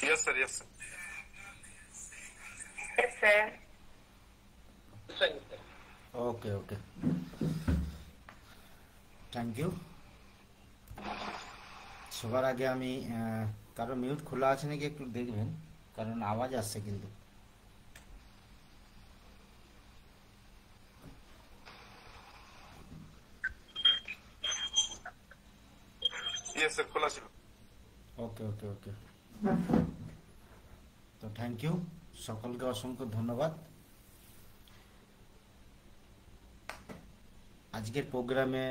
Yes, sir. Yes, sir. Yes, sir. Okay okay, thank you. সবার আগে আমি কারো মিউট খোলা আছে নাকি একটু দেখবেন, কারণ আওয়াজ আসছে কিন্তু। Yes, sir. খোলা ছিল। ওকে ওকে ওকে, তো থ্যাংক ইউ, সকলকে অসংখ্য ধন্যবাদ। আজকের প্রোগ্রামে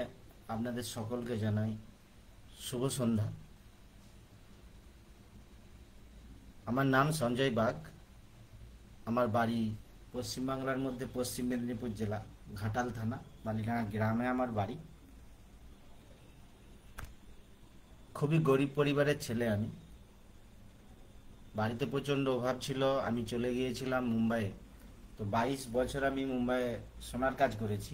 আপনাদের সকলকে জানাই শুভ সন্ধ্যা। আমার নাম সঞ্জয় বাগ, আমার বাড়ি পশ্চিমবাংলার মধ্যে পশ্চিম মেদিনীপুর জেলা ঘাটাল থানা বালিডাঙ্গা গ্রামে আমার বাড়ি। খুবই গরিব পরিবারের ছেলে আমি। বাড়িতে প্রচণ্ড অভাব ছিল, আমি চলে গিয়েছিলাম মুম্বাইয়ে। তো 22 বছর আমি মুম্বাইয়ে সোনার কাজ করেছি,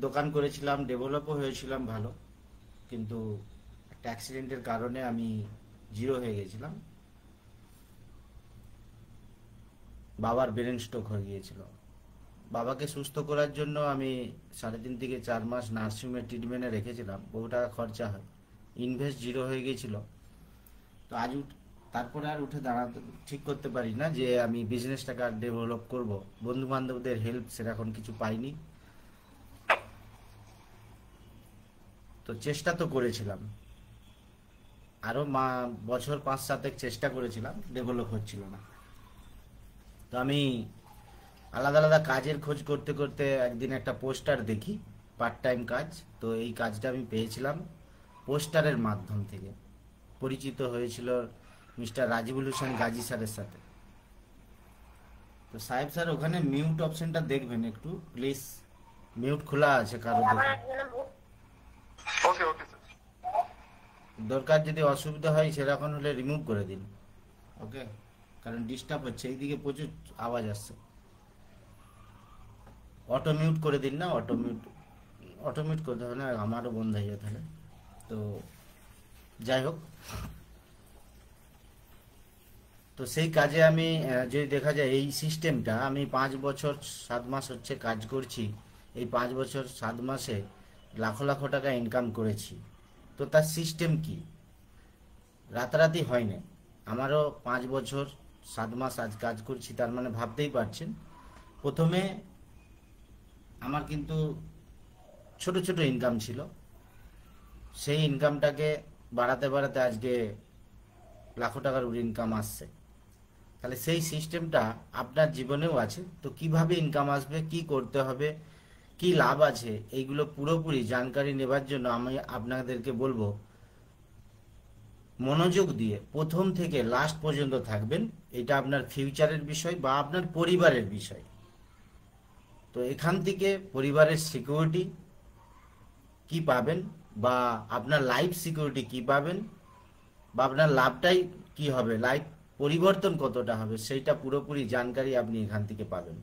দোকান করেছিলাম, ডেভেলপও হয়েছিলাম ভালো, কিন্তু একটা অ্যাক্সিডেন্টের কারণে আমি জিরো হয়ে গেছিলাম। বাবার ব্রেন স্ট্রোক হয়ে গিয়েছিল। বাবাকে সুস্থ করার জন্য আমি 3.5 থেকে 4 মাস নার্সিংহোমে ট্রিটমেন্টে রেখেছিলাম, বহু টাকা খরচা হয়, ইনভেস্ট জিরো হয়ে গিয়েছিল। তো আজ তারপরে আর উঠে দাঁড়াতে ঠিক করতে পারি না যে আমি বিজনেসটাকে আর ডেভেলপ করব। বন্ধু বান্ধবদের হেল্প সেরকম কিছু পাইনি। তো চেষ্টা তো করেছিলাম, আরও বছর 5-7 চেষ্টা করেছিলাম, ডেভেলপ হচ্ছিল না। তো আমি আলাদা আলাদা কাজের খোঁজ করতে করতে একদিন একটা পোস্টার দেখি, পার্ট টাইম কাজ। তো এই কাজটা আমি পেয়েছিলাম পোস্টারের মাধ্যম থেকে। পরিচিত হয়েছিল মিস্টার রাজিবুল হোসেন গাজী স্যারের সাথে। তো সাহেব স্যার ওখানে মিউট অপশনটা দেখবেন একটু প্লিজ, মিউট খোলা আছে কারো দেখুন। ওকে ওকে স্যার। দরকার যদি অসুবিধা হয় সেরকম হলে রিমুভ করে দিন, ওকে, কারণ ডিস্টার্ব হচ্ছে, এইদিকে প্রচুর আওয়াজ আসছে। অটো মিউট করে দিন না, অটো মিউট করতে হবে না, আমারও বন্ধ হয়ে যায় তাহলে। তো যাই হোক, তো সেই কাজে আমি যদি দেখা যায় এই সিস্টেমটা আমি 5 বছর 7 মাস হচ্ছে কাজ করছি। এই 5 বছর 7 মাসে লাখো লাখো টাকা ইনকাম করেছি। তো তার সিস্টেম কি? রাতারাতি হয় না। আমারও 5 বছর 7 মাস আজ কাজ করছি, তার মানে ভাবতেই পারছেন। প্রথমে আমার কিন্তু ছোট ছোট ইনকাম ছিল, সেই ইনকামটাকে বাড়াতে বাড়াতে আজকে লাখো টাকার ইনকাম আসছে। তাহলে সেই সিস্টেমটা আপনার জীবনেও আছে। তো কিভাবে ইনকাম আসবে, কি করতে হবে, কি লাভ আছে, এইগুলো পুরোপুরি জানকারি নেবার জন্য আমি আপনাদেরকে বলবো মনোযোগ দিয়ে প্রথম থেকে লাস্ট পর্যন্ত থাকবেন। এটা আপনার ফিউচারের বিষয় বা আপনার পরিবারের বিষয়। তো এখান থেকে পরিবারের সিকিউরিটি কি পাবেন, বা আপনার লাইফ সিকিউরিটি কি পাবেন, বা আপনার লাভটাই কি হবে, লাইফ পরিবর্তন কতটা হবে, সেইটা পুরোপুরি জানকারি আপনি এখান থেকে পাবেন।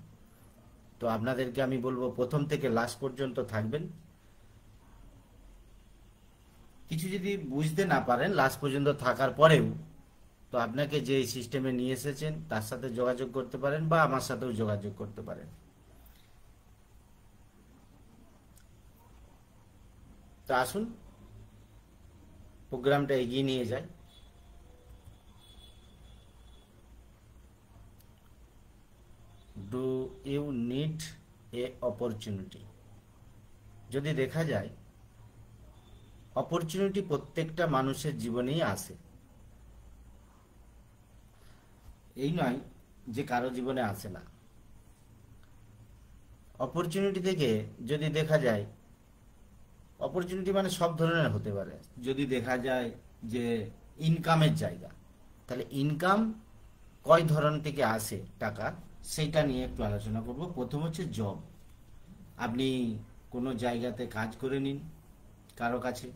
তো আপনাদেরকে আমি বলবো প্রথম থেকে লাস্ট পর্যন্ত থাকবেন। কিছু যদি বুঝতে না পারেন লাস্ট পর্যন্ত থাকার পরেও, তো আপনাকে যে সিস্টেমে নিয়ে এসেছেন তার সাথে যোগাযোগ করতে পারেন বা আমার সাথেও যোগাযোগ করতে পারেন। তো আসুন প্রোগ্রামটা এগিয়ে নিয়ে যায়। Do you need a opportunity? যদি দেখা যায় অপরচুনিটি প্রত্যেকটা মানুষের জীবনেই আসে, এই নয় যে কারো জীবনে আসে না। অপরচুনিটি থেকে যদি দেখা যায়, অপরচুনিটি মানে সব ধরনের হতে পারে। যদি দেখা যায় যে ইনকামের জায়গা, তাহলে ইনকাম কয় ধরন থেকে আসে টাকা, সেইটা নিয়ে একটু আলোচনা করব। প্রথম হচ্ছে জব। আপনি কোনো জায়গাতে কাজ করে নিন কারো কাছে,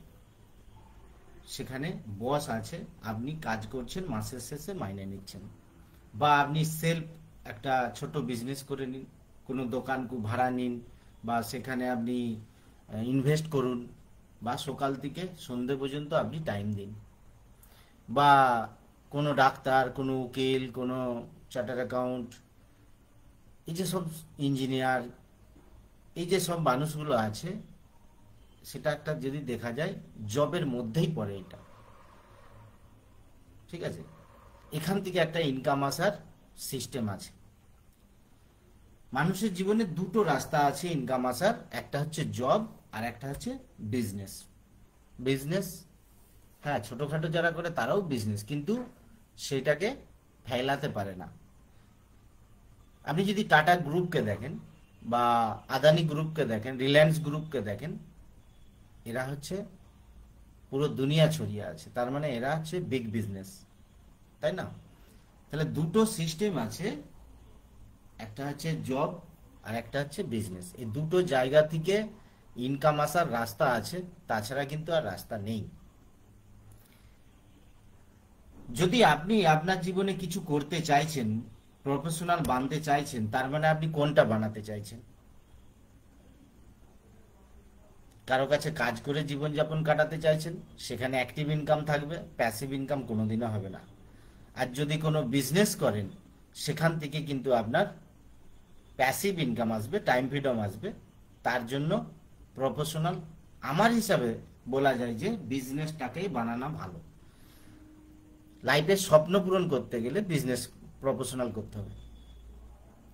সেখানে বস আছে, আপনি কাজ করছেন, মাসের শেষে মাইনে নিচ্ছেন। বা আপনি সেলফ একটা ছোট বিজনেস করে নিন, কোনো দোকান ভাড়া নিন, বা সেখানে আপনি ইনভেস্ট করুন, বা সকাল থেকে সন্ধে পর্যন্ত আপনি টাইম দিন। বা কোনো ডাক্তার, কোনো উকিল, কোনো চার্টার্ড অ্যাকাউন্ট, এই যে সব ইঞ্জিনিয়ার, এই যে সব মানুষগুলো আছে, সেটা একটা যদি দেখা যায় জবের মধ্যেই পড়ে এটা। ঠিক আছে, এখান থেকে একটা ইনকাম আসার সিস্টেম আছে। মানুষের জীবনে দুটো রাস্তা আছে ইনকাম আসার, একটা হচ্ছে জব আর একটা হচ্ছে বিজনেস। বিজনেস, হ্যাঁ, ছোটখাটো যারা করে তারাও বিজনেস, কিন্তু সেটাকে ফেলাতে পারে না। আপনি যদি টাটা গ্রুপকে দেখেন বা আদানি গ্রুপকে দেখেন, রিলায়েন্স গ্রুপকে দেখেন, এরা হচ্ছে পুরো দুনিয়া ছড়িয়ে আছে, তার মানে এরা হচ্ছে বিগ বিজনেস, তাই না? তাহলে দুটো সিস্টেম আছে, একটা হচ্ছে জব আর একটা হচ্ছে বিজনেস। এই দুটো জায়গা থেকে ইনকাম আসার রাস্তা আছে, তাছাড়া কিন্তু আর রাস্তা নেই। যদি আপনি আপনার জীবনে কিছু করতে চাইছেন, প্রফেশনাল বানতে চাইছেন, তার মানে আপনি কোনটা বানাতে চাইছেন? কারো কাছে কাজ করে জীবনযাপন কাটাতে চাইছেন, সেখানে অ্যাক্টিভ ইনকাম থাকবে, প্যাসিভ ইনকাম কোনোদিনও হবে না। আর যদি কোনো বিজনেস করেন, সেখান থেকে কিন্তু আপনার প্যাসিভ ইনকাম আসবে, টাইম ফ্রিডম আসবে। তার জন্য প্রফেশনাল, আমার হিসাবে বলা যায় যে বিজনেসটাকেই বানানো ভালো। লাইফের স্বপ্ন পূরণ করতে গেলে বিজনেস প্রফেশনাল করতে হবে।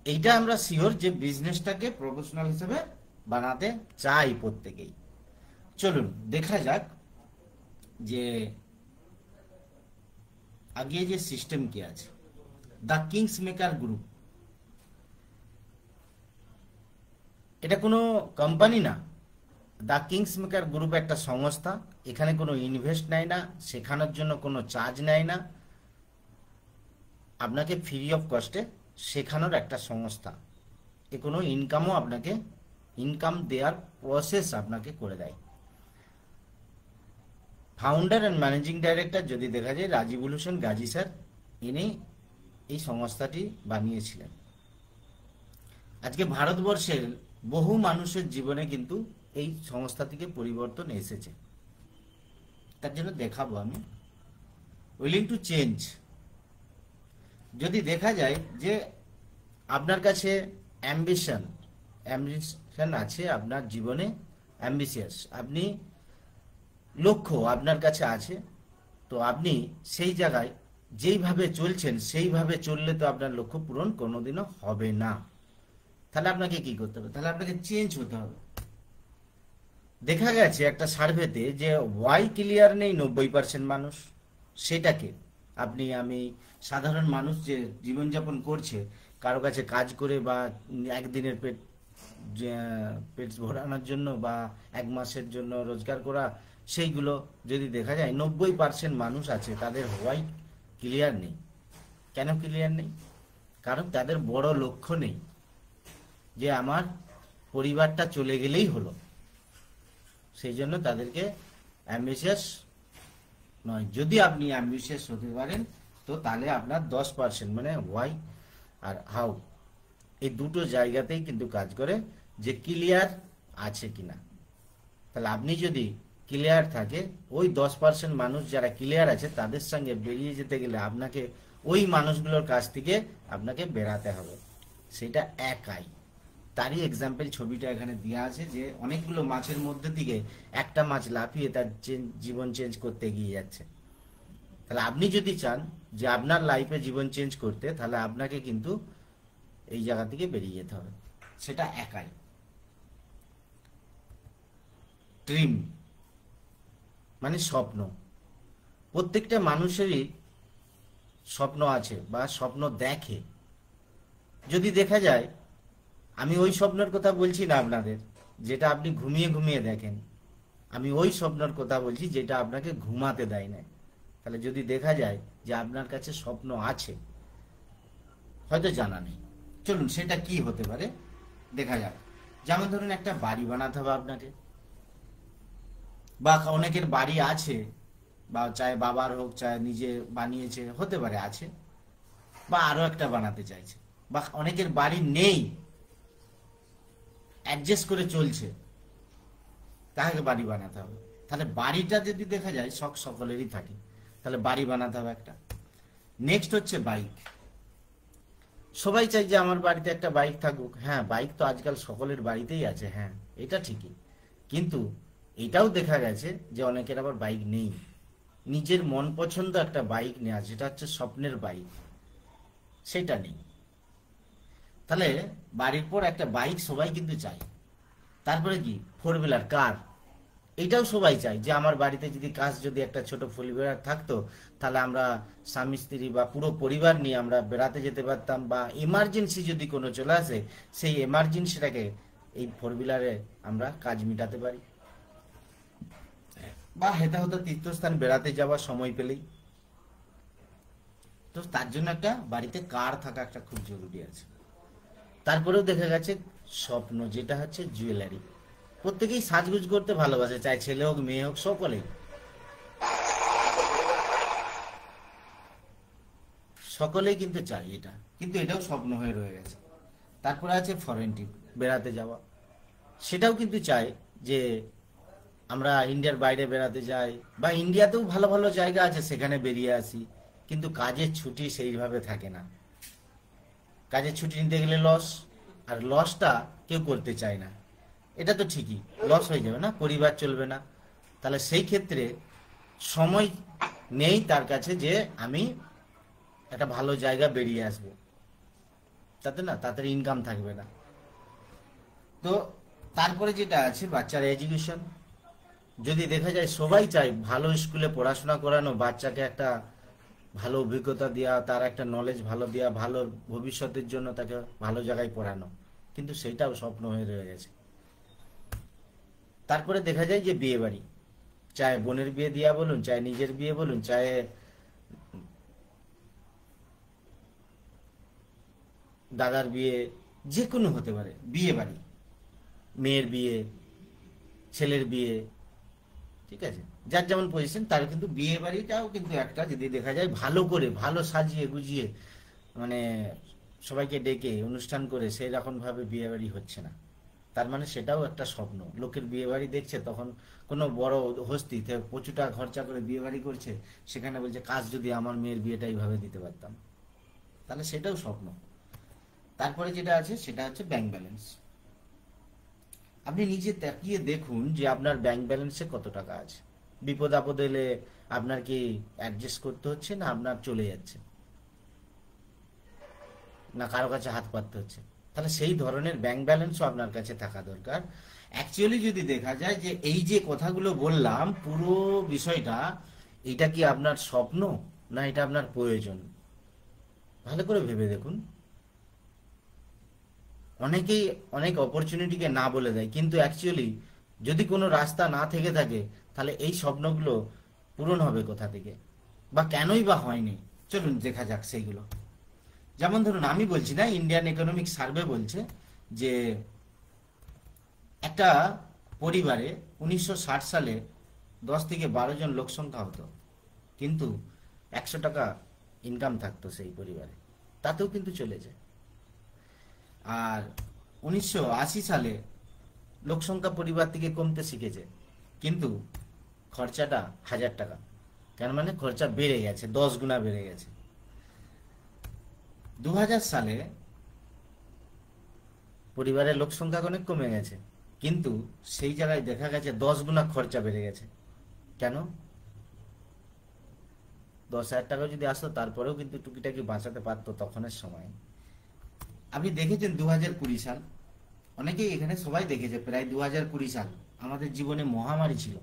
এইটা আমরা শিওর যে বিজনেসটাকে প্রফেশনাল হিসেবে বানাতে চাই প্রত্যেকেই। চলুন দেখা যাক যে আগে যে সিস্টেম কি আছে। দ্য কিংস মেকার গ্রুপ, এটা কোনো কোম্পানি না। দ্য কিংস মেকার গ্রুপ একটা সংস্থা, এখানে কোনো ইনভেস্ট নেয় না, শেখানোর জন্য কোনো চার্জ নেয় না, আপনাকে ফ্রি অফ কস্টে শেখানোর একটা সংস্থা। এ কোনো ইনকামও আপনাকে, ইনকাম দেওয়ার প্রসেস আপনাকে করে দেয়। ফাউন্ডার অ্যান্ড ম্যানেজিং ডাইরেক্টর যদি দেখা যায় রাজিবুল হোসেন গাজী স্যার, ইনি এই সংস্থাটি বানিয়েছিলেন। আজকে ভারতবর্ষের বহু মানুষের জীবনে কিন্তু এই সংস্থা থেকে পরিবর্তন এসেছে। তার জন্য দেখাবো আমি উইলিং টু চেঞ্জ। যদি দেখা যায় যে আপনার কাছে অ্যাম্বিশন আছে, আপনার জীবনে অ্যাম্বিশিয়াস, আপনি লক্ষ্য আপনার কাছে আছে, তো আপনি সেই জায়গায় যেইভাবে চলছেন সেইভাবে চললে তো আপনার লক্ষ্য পূরণ কোনোদিনও হবে না। তাহলে আপনাকে কি করতে হবে? তাহলে আপনাকে চেঞ্জ হতে হবে। দেখা গেছে একটা সার্ভেতে যে ওয়াই ক্লিয়ার নেই 90% মানুষ। সেটাকে আপনি আমি সাধারণ মানুষ যে জীবনযাপন করছে, কারো কাছে কাজ করে বা একদিনের পেট ভরানোর জন্য বা এক মাসের জন্য রোজগার করা, সেইগুলো যদি দেখা যায় 90% মানুষ আছে তাদের ওয়াই ক্লিয়ার নেই। কেন ক্লিয়ার নেই? কারণ তাদের বড় লক্ষ্য নেই যে আমার পরিবারটা চলে গেলেই হলো, সেই জন্য তাদেরকে অ্যাম্বিশিয়াস নয়। যদি আপনি অ্যাম্বিশিয়াস হতে পারেন, তো তাহলে আপনার 10% মানে ওয়াই আর হাউ, এই দুটো জায়গাতেই কিন্তু কাজ করে যে ক্লিয়ার আছে কিনা। তাহলে আপনি যদি ক্লিয়ার থাকে, ওই 10% মানুষ যারা ক্লিয়ার আছে তাদের সঙ্গে বেরিয়ে যেতে গেলে আপনাকে ওই মানুষগুলোর কাছ থেকে আপনাকে বেরাতে হবে, সেটা একাই। তারই এক্সাম্পল ছবিটা এখানে দেওয়া আছে যে অনেকগুলো মাছের মধ্যে থেকে একটা মাছ লাফিয়ে তার জীবন চেঞ্জ করতে গিয়ে যাচ্ছে। তাহলে আপনি যদি চান যে আপনার লাইফে জীবন চেঞ্জ করতে, তাহলে আপনাকে কিন্তু এই জায়গা থেকে বেরিয়ে যেতে হবে, সেটা একাই। ড্রিম মানে স্বপ্ন, প্রত্যেকটা মানুষেরই স্বপ্ন আছে বা স্বপ্ন দেখে। যদি দেখা যায়, আমি ওই স্বপ্নের কথা বলছি না আপনাদের যেটা আপনি ঘুমিয়ে ঘুমিয়ে দেখেন, আমি ওই স্বপ্নের কথা বলছি যেটা আপনাকে ঘুমাতে দেয় না। তাহলে যদি দেখা যায় যে আপনার কাছে স্বপ্ন আছে, হয়তো জানা নেই, চলুন সেটা কি হতে পারে দেখা যাক। যেমন ধরুন একটা বাড়ি বানাতে হবে আপনাকে, বা অনেকের বাড়ি আছে, বা চায় বাবার হোক চায় নিজে বানিয়েছে, হতে পারে আছে, বা আরো একটা বানাতে চাইছে, বা অনেকের বাড়ি নেই, অ্যাডজাস্ট করে চলছে, তাকে বাড়ি বানাতে হবে। তাহলে বাড়িটা যদি দেখা যায় শখ সকলেরই থাকে, তাহলে বাড়ি বানাতে হবে একটা। নেক্সট হচ্ছে বাইক। সবাই চাই যে আমার বাড়িতে একটা বাইক থাকুক। হ্যাঁ, বাইক তো আজকাল সকলের বাড়িতেই আছে, হ্যাঁ এটা ঠিকই, কিন্তু এটাও দেখা গেছে যে অনেকের আবার বাইক নেই। নিজের মন পছন্দ একটা বাইক নেওয়া, যেটা হচ্ছে স্বপ্নের বাইক, সেটা নেই। তাহলে বাড়ির পর একটা বাইক সবাই কিন্তু চায়। তারপরে কি, ফোর হুইলার কার, এটাও সবাই চায় যে আমার বাড়িতে যদি যদি একটা ছোট ফোর হুইলার থাকতো, তাহলে আমরা স্বামী স্ত্রী বা পুরো পরিবার নিয়ে আমরা বেড়াতে যেতে পারতাম, বা এমার্জেন্সি যদি কোনো চলে আসে সেই এমার্জেন্সিটাকে এই ফোর হুইলারে আমরা কাজ মেটাতে পারি, বা হেতাহত তীর্থস্থান বেড়াতে যাওয়ার সময় পেলেই। তো তার জন্য একটা বাড়িতে কার থাকা একটা খুব জরুরি আছে। তারপরেও দেখা গেছে স্বপ্ন যেটা হচ্ছে জুয়েলারি। প্রত্যেকেই সাজগুজ করতে ভালোবাসে, চাই ছেলে হোক মেয়ে হোক, সকলেই সকলেই কিন্তু চাই এটা, কিন্তু এটাও স্বপ্ন হয়ে রয়ে গেছে। তারপরে আছে ফরেন ট্রিপ, বেড়াতে যাওয়া। সেটাও কিন্তু চাই যে আমরা ইন্ডিয়ার বাইরে বেড়াতে যাই, বা ইন্ডিয়াতেও ভালো ভালো জায়গা আছে সেখানে বেরিয়ে আসি, কিন্তু কাজের ছুটি সেইভাবে থাকে না। কাজের ছুটি নিতে গেলে লস, আর লসটা কেউ করতে চায় না। এটা তো ঠিকই, লস হয়ে যাবে না, পরিবার চলবে না। তাহলে সেই ক্ষেত্রে সময় নেই তার কাছে যে আমি একটা ভালো জায়গা বেরিয়ে আসব, তাতে না তাড়াতাড়ি ইনকাম থাকবে না। তো তারপরে যেটা আছে বাচ্চার এডুকেশন। যদি দেখা যায় সবাই চায় ভালো স্কুলে পড়াশোনা করানো, বাচ্চাকে একটা ভালো অভিজ্ঞতা দেওয়া, তার একটা নলেজ ভালো দেওয়া, ভালো ভবিষ্যতের জন্য তাকে ভালো জায়গায় পড়ানো, কিন্তু সেইটাও স্বপ্ন হয়ে রয়ে গেছে। তারপরে দেখা যায় যে বিয়ে বাড়ি, চাहे বোনের বিয়ে দিয়া বলুন, চাहे নিজের বিয়ে বলুন, চাहे দাদার বিয়ে, যে কোনো হতে পারে বিয়ে বাড়ি, মেয়ের বিয়ে, ছেলের বিয়ে, ঠিক আছে, যার যেমন পজিশন তার কিন্তু বিয়ে বাড়িটাও কিন্তু একটা যদি দেখা যায় ভালো করে, ভালো সাজিয়ে গুজিয়ে, মানে সবাইকে ডেকে অনুষ্ঠান করে সেই রকম ভাবে বিয়ে বাড়ি হচ্ছে না, তার মানে সেটাও একটা স্বপ্ন। লোকের বিয়ে বাড়ি দেখছে, তখন কোনো বড় হস্তি প্রচুর টাকা খরচা করে বিয়ে বাড়ি করছে, সেখানে বলছে কাজ যদি আমার মেয়ের বিয়েটা এইভাবে দিতে পারতাম, তাহলে সেটাও স্বপ্ন। তারপরে যেটা আছে সেটা হচ্ছে ব্যাংক ব্যালেন্স। আপনি নিজে তাকিয়ে দেখুন যে আপনার ব্যাংক ব্যালেন্সে কত টাকা আছে। বিপদ আপদ এলে আপনার কি অ্যাডজাস্ট করতে হচ্ছে, না আপনার চলে যাচ্ছে, না কারো কাছে হাত পাততে হচ্ছে? তাহলে সেই ধরনের ব্যাংক ব্যালেন্সও আপনার কাছে থাকা দরকার। অ্যাকচুয়ালি যদি দেখা যায় যে এই যে কথাগুলো বললাম পুরো বিষয়টা, এটা কি আপনার স্বপ্ন না এটা আপনার প্রয়োজন? ভালো করে ভেবে দেখুন। অনেকেই অনেক অপরচুনিটিকে না বলে দেয়, কিন্তু অ্যাকচুয়ালি যদি কোনো রাস্তা না থেকে থাকে, তাহলে এই স্বপ্নগুলো পূরণ হবে কোথা থেকে, বা কেনই বা হয়নি? চলুন দেখা যাক সেইগুলো। যেমন ধরুন, আমি বলছি না, ইন্ডিয়ান ইকোনমিক সার্ভে বলছে যে একটা পরিবারে 1960 সালে 10 থেকে 12 জন লোক সংখ্যা হতো, কিন্তু 100 টাকা ইনকাম থাকতো সেই পরিবারে, তাতেও কিন্তু চলে যায়। আর 1980 সালে লোক সংখ্যা পরিবার থেকে কমতে শিখেছে, কিন্তু খরচাটা 1000 টাকা। কেন? মানে খরচা বেড়ে গেছে, 10 গুণা বেড়ে গেছে। 2000 সালে পরিবারের লোক সংখ্যা অনেক কমে গেছে, কিন্তু সেই জায়গায় দেখা গেছে 10 গুণা খরচা বেড়ে গেছে। কেন? 10,000 টাকা যদি আসতো তারপরেও কিন্তু টুকিটাকি বাঁচাতে পারতো তখনের সময়। আপনি দেখেছেন 2020 সাল, অনেকেই এখানে সবাই দেখেছে, প্রায় 2020 সাল আমাদের জীবনে মহামারী ছিল।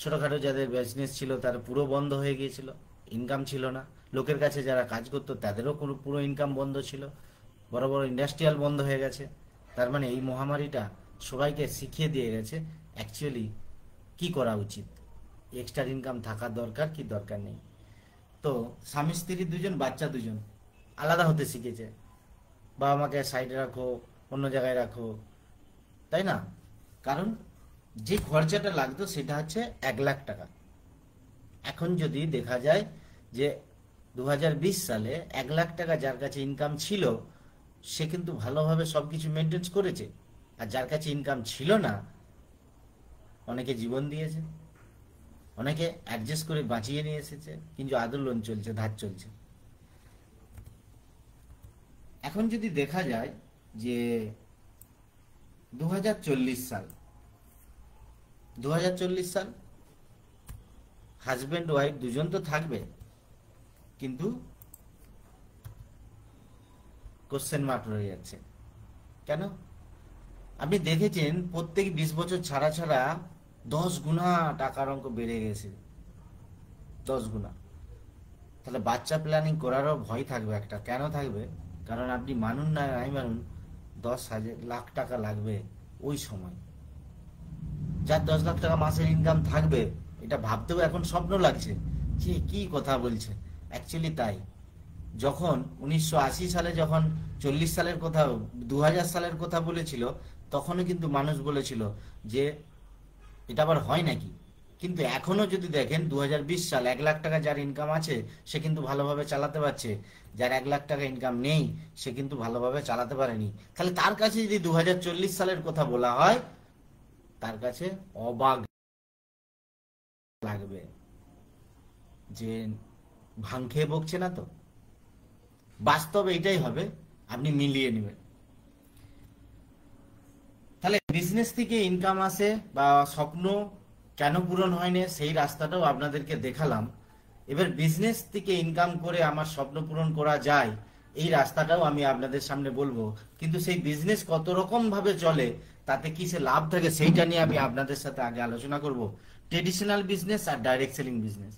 ছোটখাটো যাদের বিজনেস ছিল তারা পুরো বন্ধ হয়ে গিয়েছিল, ইনকাম ছিল না। লোকের কাছে যারা কাজ করতো তাদেরও পুরো ইনকাম বন্ধ ছিল। বড় বড় ইন্ডাস্ট্রিয়াল বন্ধ হয়ে গেছে। তার মানে এই মহামারীটা সবাইকে শিখিয়ে দিয়ে গেছে অ্যাকচুয়ালি কি করা উচিত, এক্সট্রা ইনকাম থাকা দরকার কি দরকার নেই। তো স্বামী স্ত্রী দুজন, বাচ্চা দুজন আলাদা হতে শিখেছে। বাবা মাকে সাইডে রাখো, অন্য জায়গায় রাখো, তাই না? কারণ যে খরচাটা লাগতো সেটা হচ্ছে 1 লাখ টাকা। এখন যদি দেখা যায় যে 2020 সালে 1 লাখ টাকা যার কাছে ইনকাম ছিল, সে কিন্তু ভালোভাবে সবকিছু মেনটেন করেছে। আর যার কাছে ইনকাম ছিল না, অনেকে জীবন দিয়েছে। অনেকে অ্যাডজাস্ট করে বাঁচিয়ে নিয়ে এসেছে, কিন্তু আদৌ লোন চলছে, ধার চলছে। এখন যদি দেখা যায় যে 2040 সাল, 2040 সাল হাজব্যান্ড ওয়াইফ দুজন তো থাকবে, কিন্তু কোশ্চেন মার্ক রয়ে যাচ্ছে। কেন? আপনি দেখেছেন প্রত্যেক 20 বছর ছাড়া ছাড়া 10 গুণা টাকার অঙ্ক বেড়ে গেছে, 10 গুণা। তাহলে বাচ্চা প্ল্যানিং করারও ভয় থাকবে একটা। কেন থাকবে? কারণ আপনি মানুন না নাই মানুন, 10,000 লাখ টাকা লাগবে ওই সময়। যার 10 লাখ টাকা মাসের ইনকাম থাকবে, এটা ভাবতেও এখন স্বপ্ন লাগছে যে কি কথা বলছে। অ্যাকচুয়ালি তাই। যখন 1980 সালে যখন 40 সালের কথা, 2000 সালের কথা বলেছিল, তখনও কিন্তু মানুষ বলেছিল যে এটা আবার হয় নাকি। কিন্তু এখনো যদি দেখেন 2020 সাল, 1 লাখ টাকা যার ইনকাম আছে সে কিন্তু ভালোভাবে চালাতে পারছে, যার 1 লাখ টাকা ইনকাম নেই সে কিন্তু ভালোভাবে চালাতে পারেনি। তাহলে তার কাছে যদি 2040 সালের কথা বলা হয়, তার কাছে অবাক লাগবে যে ভাং খেয়ে বকছে না তো। বাস্তবে এটাই হবে, আপনি মিলিয়ে নেবেন। তাহলে বিজনেস থেকে ইনকাম আসে বা স্বপ্ন কেন পূরণ হয়নি সেই রাস্তাটাও আপনাদেরকে দেখালাম। এবার বিজনেস থেকে ইনকাম করে আমার স্বপ্ন পূরণ করা যায়, এই রাস্তাটাও আমি আপনাদের সামনে বলবো। কিন্তু সেই বিজনেস কত রকম ভাবে চলে, তাতে কি সে লাভ থাকে, সেইটা নিয়ে আমি আপনাদের সাথে আগে আলোচনা করব। ট্রেডিশনাল বিজনেস আর direct selling business.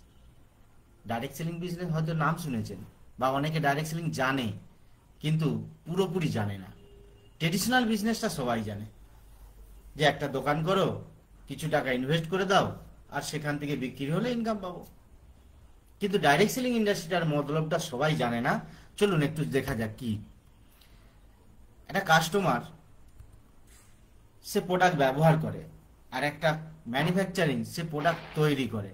Direct selling business হয়তো নাম শুনেছেন, বা অনেকে ডাইরেক্ট সেলিং জানে, কিন্তু পুরোপুরি জানে না। ট্রেডিশনাল বিজনেসটা সবাই জানে, যে একটা দোকান করো, কিছু টাকা ইনভেস্ট করে দাও, আর সেখান থেকে বিক্রি হলে ইনকাম পাবো। কিন্তু ডাইরেক্ট সেলিং ইন্ডাস্ট্রিটার মতলবটা সবাই জানে না। চলুন একটু দেখা যাক কি। একটা কাস্টমার সে প্রোডাক্ট ব্যবহার করে, আর একটা ম্যানুফ্যাকচারিং সে প্রোডাক্ট তৈরি করে।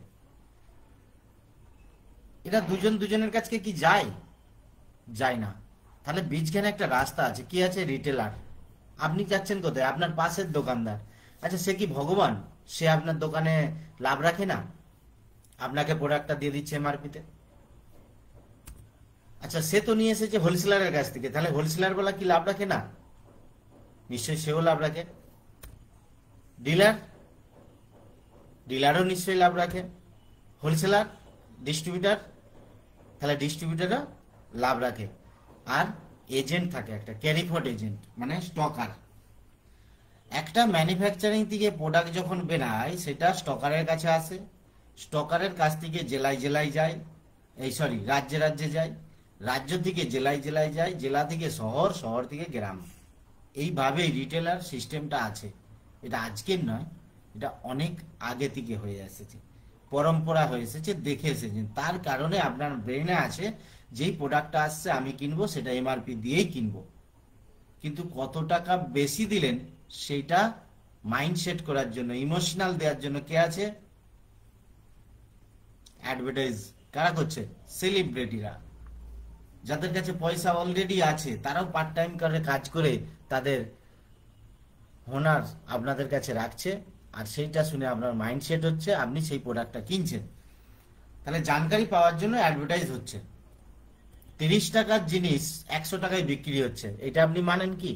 এটা দুজন দুজনের কাছে কি যায়? যায় না। তাহলে বীজখানে একটা রাস্তা আছে। কি আছে? রিটেলার। আপনি যাচ্ছেন কোথায়? আপনার পাশের দোকানদার। আচ্ছা, সে কি ভগবান? সে আপনার দোকানে লাভ রাখে না? আপনাকে প্রোডাক্টটা দিয়ে দিচ্ছে এমআরপিতে। আচ্ছা, সে তো নিয়ে এসেছে হোলসেলারের কাছ থেকে, তাহলে হোলসেলার বলা কি লাভ রাখে না? নিশ্চয়ই সেও লাভ রাখে। ডিলার, ডিলারও নিশ্চয়ই লাভ রাখে। হোলসেলার, ডিস্ট্রিবিউটার, তাহলে ডিস্ট্রিবিউটারও লাভ রাখে। আর এজেন্ট থাকে একটা, ক্যারি ফরওয়ার্ড এজেন্ট, মানে স্টকার। একটা ম্যানুফ্যাকচারিং থেকে প্রোডাক্ট যখন বেরায়, সেটা স্টকারের কাছে আসে, স্টকারের কাছ থেকে জেলায় জেলায় যায়, রাজ্যে রাজ্যে যায়, রাজ্য থেকে জেলায় জেলায় যায়, জেলা থেকে শহর, শহর থেকে গ্রাম। এইভাবেই রিটেলার সিস্টেমটা আছে। এটা আজকের নয়, এটা অনেক আগে থেকে হয়ে এসেছে, পরম্পরা হয়ে এসেছে, দেখে এসেছেন। তার কারণে আপনার ব্রেনে আছে যেই প্রোডাক্টটা আসছে আমি কিনবো, সেটা এমআরপি দিয়েই কিনবো। কিন্তু কত টাকা বেশি দিলেন সেইটা মাইন্ডসেট করার জন্য, ইমোশনাল দেওয়ার জন্য কে আছে? অ্যাডভার্টাইজ কারা করছে? সেলিব্রিটিরা। যাদের কাছে পয়সা অলরেডি আছে, তারাও পার্ট টাইম করে কাজ করে তাদের হোনার আপনাদের কাছে রাখছে, আর সেইটা শুনে আপনার মাইন্ডসেট হচ্ছে আপনি সেই প্রোডাক্টটা কিনছেন। তাহলে জানকারি পাওয়ার জন্য অ্যাডভার্টাইজ হচ্ছে। 30 টাকার জিনিস 100 টাকায় বিক্রি হচ্ছে, এটা আপনি মানেন কি?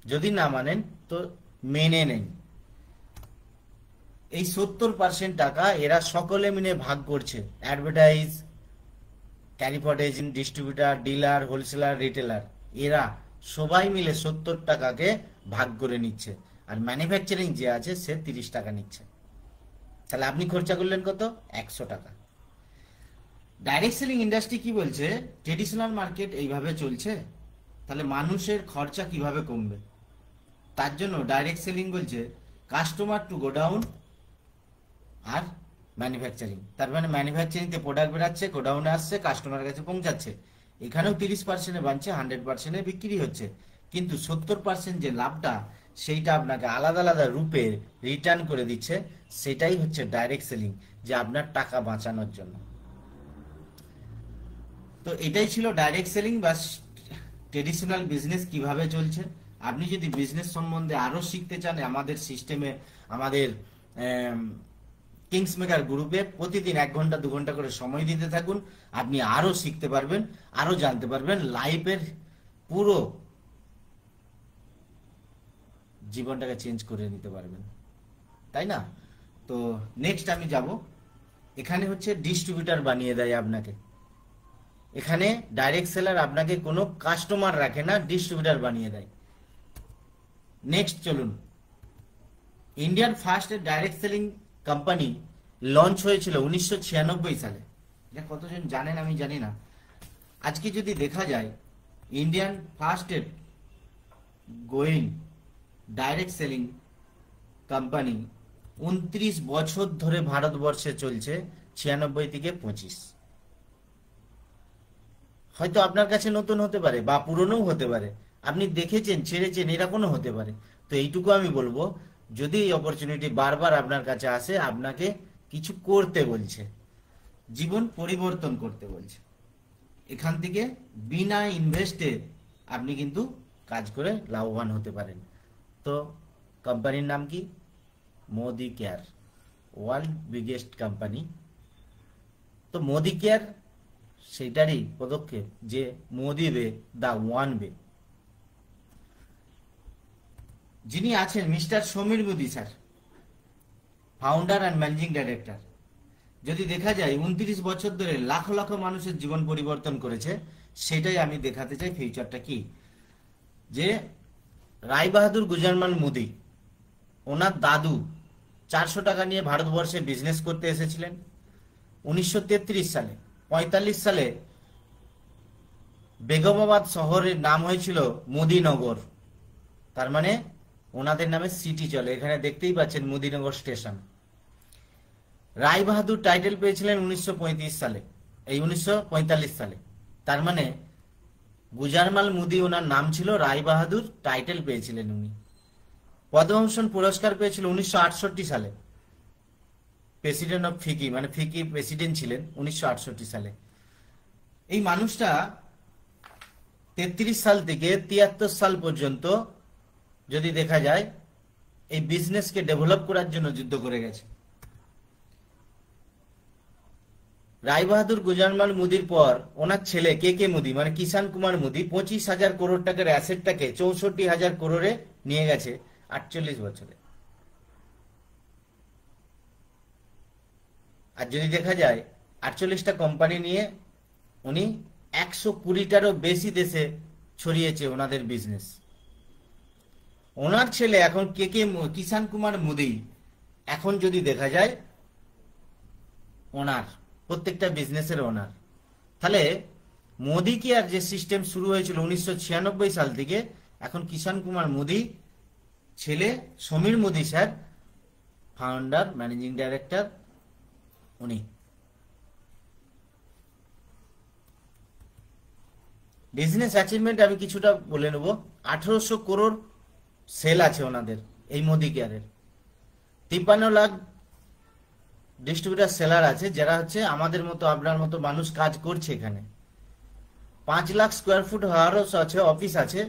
যদি না মানেন তো মেনে নেন। এই 70% টাকা এরা সকলে মিলে ভাগ করছে। Advertise, carry forward agent, distributor, dealer, wholesaler, retailer, এরা সবাই মিলে 70 টাকাকে ভাগ করে নিচ্ছে। আর ম্যানুফ্যাকচারিং যে আছে সে 30 টাকা নিচ্ছে। তাহলে আপনি খরচা করলেন কত? 100 টাকা। ডাইরেক্ট সেলিং ইন্ডাস্ট্রি কি বলছে? ট্রেডিশনাল মার্কেট এইভাবে চলছে, তাহলে মানুষের খরচা কিভাবে কমবে? তার জন্য ডাইরেক্ট সেলিং বলছে কাস্টমার টু গোডাউন আর ম্যানুফ্যাকচারিং। তার মানে ম্যানুফ্যাকচারিংতে প্রোডাক্ট বেরাচ্ছে, গোডাউনে আসছে, কাস্টমারের কাছে পৌঁছাচ্ছে। এখানেও 30% বানছে, 100% বিক্রি হচ্ছে। কিন্তু 70% যে লাভটা, সেইটা আপনাকে আলাদা আলাদা রূপে রিটার্ন করে দিচ্ছে। সেটাই হচ্ছে ডাইরেক্ট সেলিং, যে আপনার টাকা বাঁচানোর জন্য। তো এটাই ছিল ডাইরেক্ট সেলিং বা ট্রেডিশনাল বিজনেস কিভাবে চলছে। আপনি যদি বিজনেস সম্বন্ধে আরো শিখতে চান, আমাদের সিস্টেমে, আমাদের কিংস মেকার গ্রুপে প্রতিদিন 1 ঘন্টা 2 ঘন্টা করে সময় দিতে থাকুন। আপনি আরো শিখতে পারবেন, আরো জানতে পারবেন, লাইফের পুরো জীবনটাকে চেঞ্জ করে নিতে পারবেন, তাই না? তো নেক্সট আমি যাব, এখানে হচ্ছে ডিস্ট্রিবিউটার বানিয়ে দেয় আপনাকে। এখানে ডাইরেক্ট সেলার আপনাকে কোনো কাস্টমার রাখে না, ডিস্ট্রিবিউটার বানিয়ে দেয়। নেক্সট চলুন, Indian first direct selling company launch হয়েছিল 1996 সালে। এটা কতজন জানেন আমি জানি না। আজকে যদি দেখা যায়, Indian first going direct selling company 29 বছর ধরে ভারতবর্ষে চলছে, 96 থেকে 25। হয়তো আপনার কাছে নতুন হতে পারে বা পুরনোও হতে পারে, আপনি দেখেছেন ছেড়েছেন, এরকমও হতে পারে। তো এইটুকু আমি বলবো, যদি এই অপরচুনিটি বারবার আপনার কাছে আসে, আপনাকে কিছু করতে বলছে, জীবন পরিবর্তন করতে বলছে, এখান থেকে বিনা ইনভেস্টে আপনি কিন্তু কাজ করে লাভবান হতে পারেন। তো কোম্পানির নাম কি? Modi care, world biggest company. তো মোদি কেয়ার সেটারই পদক্ষেপ, যে Modi way, the one way. যিনি আছেন mister Samir Modi sir, founder and managing director. যদি দেখা যায় 29 বছর ধরে লাখ লাখ মানুষের জীবন পরিবর্তন করেছে, সেটাই আমি দেখাতে চাই। ফিউচারটা কি, যে রায় বাহাদুর গুজরামাল মোদি, ওনার দাদু 400 টাকা নিয়ে ভারতবর্ষে বিজনেস করতে এসেছিলেন 1933 সালে। 45 সালে বেগমাবাদ শহরের নাম হয়েছিল মোদিনগর, তার মানে ওনাদের নামে সিটি চলে। এখানে দেখতেই পাচ্ছেন মোদিনগর স্টেশন। রায় বাহাদুর টাইটেল পেয়েছিলেন 1935 সালে, এই 1945 সালে, তার মানে গুজরামাল মোদি ওনার নাম ছিল, রায় বাহাদুর টাইটেল পেয়েছিলেন উনি। পদ্মভূষণ পুরস্কার পেয়েছিল 1968 সালে, প্রেসিডেন্ট অফ ফিকি, মানে ফিকি প্রেসিডেন্ট ছিলেন 1968 সালে। এই মানুষটা 33 সাল থেকে 73 সাল পর্যন্ত যদি দেখা যায়, এই বিজনেসকে ডেভেলপ করার জন্য যুদ্ধ করে গেছে। রায় বাহাদুর গুজরামাল মোদির পর ওনার ছেলে কে কে মোদি, মানে কিষান কুমার মোদি, 25,000 করোড় টাকার অ্যাসেটটাকে 64,000 করোড়ে নিয়ে গেছে 48 বছরে। আর যদি দেখা যায় 48টা কোম্পানি নিয়ে উনি 120টারও বেশি দেশে ছড়িয়েছে ওনাদের বিজনেস। ওনার ছেলে এখন কে কে কিষান কুমার মোদি, এখন যদি দেখা যায় ওনার প্রত্যেকটা বিজনেসের ওনার। তাহলে মোদি কেয়ার যে সিস্টেম শুরু হয়েছিল 1996 সাল থেকে, এখন কিষান কুমার মোদি ছেলে Samir Modi sir founder managing director উনি। বিজনেস অ্যাচিভমেন্ট আমি কিছুটা বলে নেব। 1800 করোড় সেল আছে ওনাদের এই মোদি কেয়ারের। 53 লাখ ডিস্ট্রিবিউটার সেলার আছে, যারা হচ্ছে আমাদের মতো আপনার মতো মানুষ কাজ করছে এখানে। 5 লাখ স্কোয়ার ফুট হাউস আছে, অফিস আছে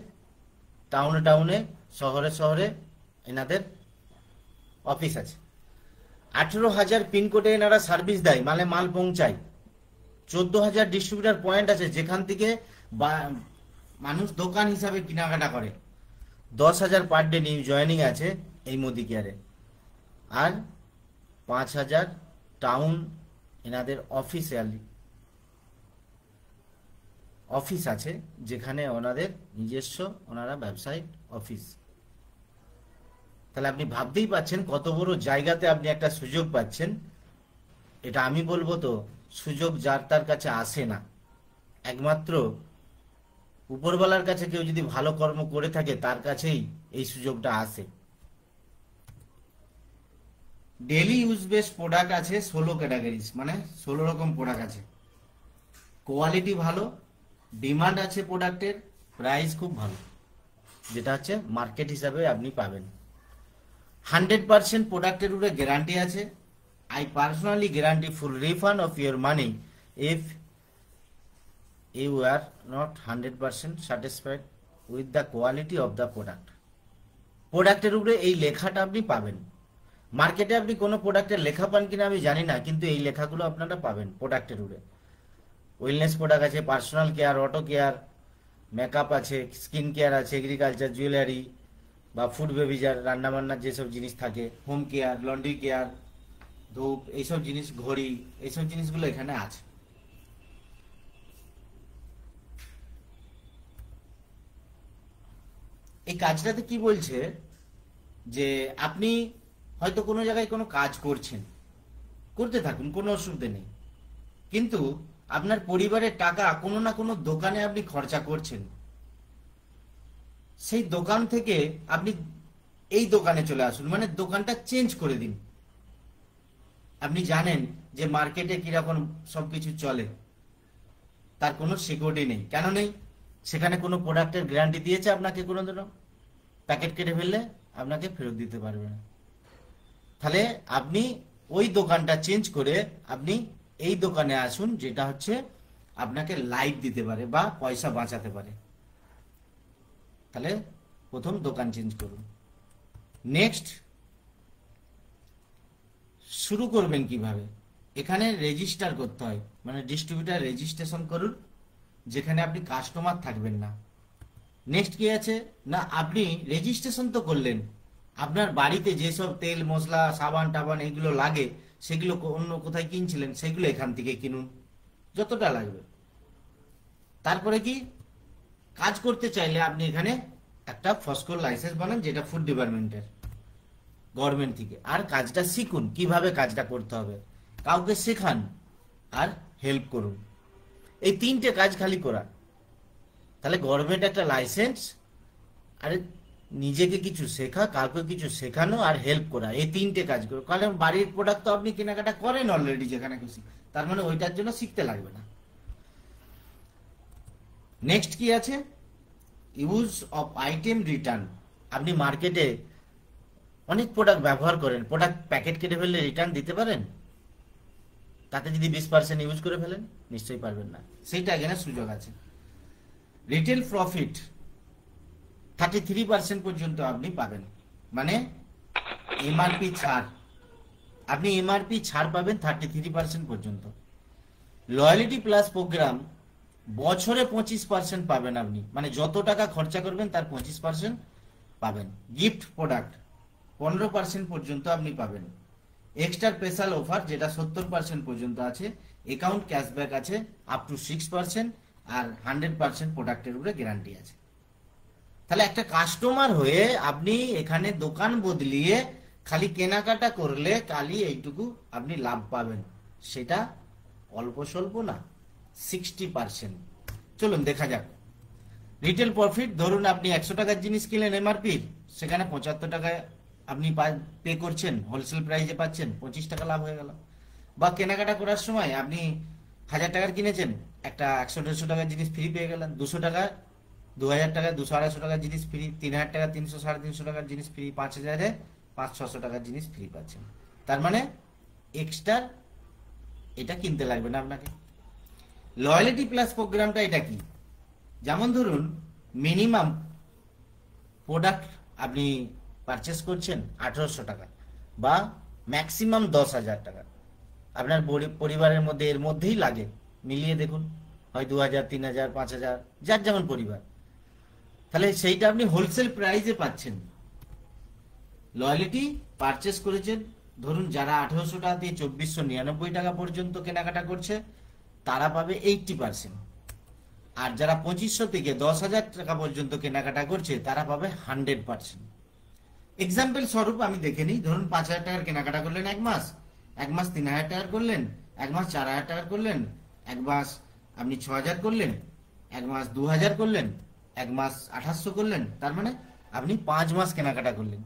টাউনে টাউনে, শহরে শহরে এনাদের অফিস আছে। 18,000 পিনকোডে এনারা সার্ভিস দেয়, মানে মাল পৌঁছায়। 14,000 ডিস্ট্রিবিউটার পয়েন্ট আছে, যেখান থেকে মানুষ দোকান হিসাবে কেনাকাটা করে। 10,000 পার ডে নিউ জয়েনিং আছে এই মোদি কেয়ারে। আর 5,000 টাউন এনাদের অফিস আছে, যেখানে ওনাদের নিজস্ব ওনারা ব্যবসায়িক অফিস। তাহলে আপনি ভাবতেই পাচ্ছেন কত বড় জায়গাতে আপনি একটা সুযোগ পাচ্ছেন। এটা আমি বলবো তো, সুযোগ যার তার কাছে আসে না, একমাত্র উপরওয়ালার কাছে কেউ যদি ভালো কর্ম করে থাকে তার কাছেই এই সুযোগটা আসে। ডেইলি ইউজ বেস প্রোডাক্ট আছে 16 ক্যাটাগরিজ, মানে 16 রকম প্রোডাক্ট আছে। কোয়ালিটি ভালো, ডিমান্ড আছে প্রোডাক্টের, প্রাইস খুব ভালো, যেটা হচ্ছে মার্কেট হিসাবে আপনি পাবেন। 100% প্রোডাক্টের উপরে গ্যারান্টি আছে। I personally guarantee full refund of your money if you are not 100% satisfied with the quality of the product. প্রোডাক্টের উপরে এই লেখাটা আপনি পাবেন। মার্কেটে আপনি কোনো প্রোডাক্টের লেখা পান কিনা আমি জানি না, কিন্তু এই লেখাগুলো আপনারা পাবেন প্রোডাক্টের উপরে। ওয়েলনেস প্রোডাক্ট আছে, personal care, auto care, makeup আছে, স্কিন কেয়ার আছে, এগ্রিকালচার, জুয়েলারি বা ফুড বেবিজার, রান্নাবান্নার যেসব জিনিস থাকে, হোম কেয়ার, লন্ড্রি কেয়ার, ধূপ, এইসব জিনিস, ঘড়ি, এইসব জিনিসগুলো এখানে আছে। এই কাজটাতে কি বলছে যে আপনি হয়তো কোনো জায়গায় কোনো কাজ করছেন, করতে থাকুন, কোনো অসুবিধা নেই, কিন্তু আপনার পরিবারের টাকা কোনো না কোনো দোকানে আপনি খরচা করছেন। সেই দোকান থেকে আপনি এই দোকানে চলে আসুন, মানে দোকানটা চেঞ্জ করে দিন। আপনি জানেন যে মার্কেটে কিরকম সবকিছু চলে, তার কোনো সিকিউরিটি নেই। কেন নেই? সেখানে কোনো প্রোডাক্টের গ্যারান্টি দিয়েছে আপনাকে কোনোদিনও? প্যাকেট কেটে ফেললে আপনাকে ফেরত দিতে পারবে না। তাহলে আপনি ওই দোকানটা চেঞ্জ করে আপনি এই দোকানে আসুন, যেটা হচ্ছে আপনাকে লাইফ দিতে পারে বা পয়সা বাঁচাতে পারে। তাহলে প্রথম দোকান চেঞ্জ করুন। নেক্সট, শুরু করবেন কিভাবে? এখানে রেজিস্টার করতে হয়, মানে ডিস্ট্রিবিউটার রেজিস্ট্রেশন করুন, যেখানে আপনি কাস্টমার থাকবেন না। নেক্সট কি আছে না, আপনি রেজিস্ট্রেশন তো করলেন, আপনার বাড়িতে যেসব তেল মশলা সাবান টাবান এগুলো লাগে, সেগুলো অন্য কোথায় কিনছিলেন সেগুলো এখান থেকে কিনুন, যতটা লাগবে। তারপরে কি, কাজ করতে চাইলে আপনি এখানে একটা ফসকল লাইসেন্স বানান, যেটা ফুড ডিপার্টমেন্টের, গভর্নমেন্ট থেকে। আর কাজটা শিখুন, কিভাবে কাজটা করতে হবে, কাউকে শেখান আর হেল্প করুন। এই তিনটে কাজ খালি করা, তাহলে গভর্নমেন্ট একটা লাইসেন্স, আর নিজেকে কিছু শেখা, কাউকে কিছু শেখানো আর হেল্প করা, এই তিনটে কাজ করো। কারণ বাড়ির প্রোডাক্ট তো আপনি কেনাকাটা করেন অলরেডি যেখানে খুশি, তার মানে ওইটার জন্য শিখতে লাগবে না। নেক্সট কি আছে, ইউজ অফ আইটেম রিটার্ন। আপনি মার্কেটে অনেক প্রোডাক্ট ব্যবহার করেন, প্রোডাক্ট প্যাকেট কেটে ফেললে রিটার্ন দিতে পারেন? তাতে যদি 20% ইউজ করে ফেলেন, নিশ্চয়ই পারবেন না। সেইটা এখানে সুযোগ আছে। রিটেল প্রফিট 33% পর্যন্ত আপনি পাবেন, মানে এমআরপি ছাড়, আপনি এমআরপি ছাড় পাবেন 33% পর্যন্ত। লয়ালিটি প্লাস প্রোগ্রাম বছরে 25% পাবেন আপনি, মানে যত টাকা খরচা করবেন তার 25% পাবেন। গিফট প্রোডাক্ট 15% পর্যন্ত আপনি পাবেন। এক্সট্রা স্পেশাল অফার যেটা 70% পর্যন্ত আছে। অ্যাকাউন্ট ক্যাশব্যাক আছে আপ টু 6%, আর 100% প্রোডাক্টের উপরে গ্যারান্টি আছে। তাহলে একটা কাস্টমার হয়ে আপনি এখানে দোকান বদলিয়ে খালি কেনাকাটা করলে খালি এইটুকু আপনি লাভ পাবেন, সেটা অল্প স্বল্প না, 60%। চলুন দেখা যাক। রিটেল প্রফিট, ধরুন আপনি 100 টাকার জিনিস কিনলেন এমআরপির, সেখানে 75 টাকায় আপনি পে করছেন, হোলসেল প্রাইসে পাচ্ছেন, 25 টাকা লাভ হয়ে গেল। বা কেনাকাটা করার সময় আপনি 1000 টাকার কিনেছেন, একটা 100-150 টাকার জিনিস ফ্রি পেয়ে গেলেন, 200 টাকা 2000 টাকা 200-250 টাকার জিনিস ফ্রি, 3000 টাকা 300-350 টাকার জিনিস ফ্রি, 5000-এ 500-600 টাকার জিনিস ফ্রি পাচ্ছেন। তার মানে এক্সট্রা এটা কিনতে লাগবে না আপনাকে। লয়ালিটি প্লাস প্রোগ্রামটা এটা কি, যেমন ধরুন মিনিমাম প্রোডাক্ট আপনি পারচেস করছেন 1800 টাকা বা ম্যাক্সিমাম 10,000 টাকা, আপনার পরিবারের মধ্যে এর মধ্যেই লাগে, মিলিয়ে দেখুন, হয় 2000, 3000, 5000, যার যেমন পরিবার, তাহলে সেইটা আপনি হোলসেল প্রাইসে পাচ্ছেন। লয়ালিটি পারচেস করেছেন, ধরুন যারা 1800 টাকা দিয়ে 2499 টাকা পর্যন্ত কেনাকাটা করছে তারা পাবে 80%, আর যারা 2500 থেকে 10,000 টাকা পর্যন্ত কেনাকাটা করছে তারা পাবে 100%। এক্সাম্পল স্বরূপ আমি দেখে নিই, ধরুন 5000 টাকার কেনাকাটা করলেন এক মাস 3000 টাকার করলেন, এক মাস 4000 টাকার করলেন, এক মাস আপনি 6000 করলেন, এক মাস 2000 করলেন, এক মাস 2800 করলেন, তার মানে আপনি 5 মাস কেনাকাটা করলেন।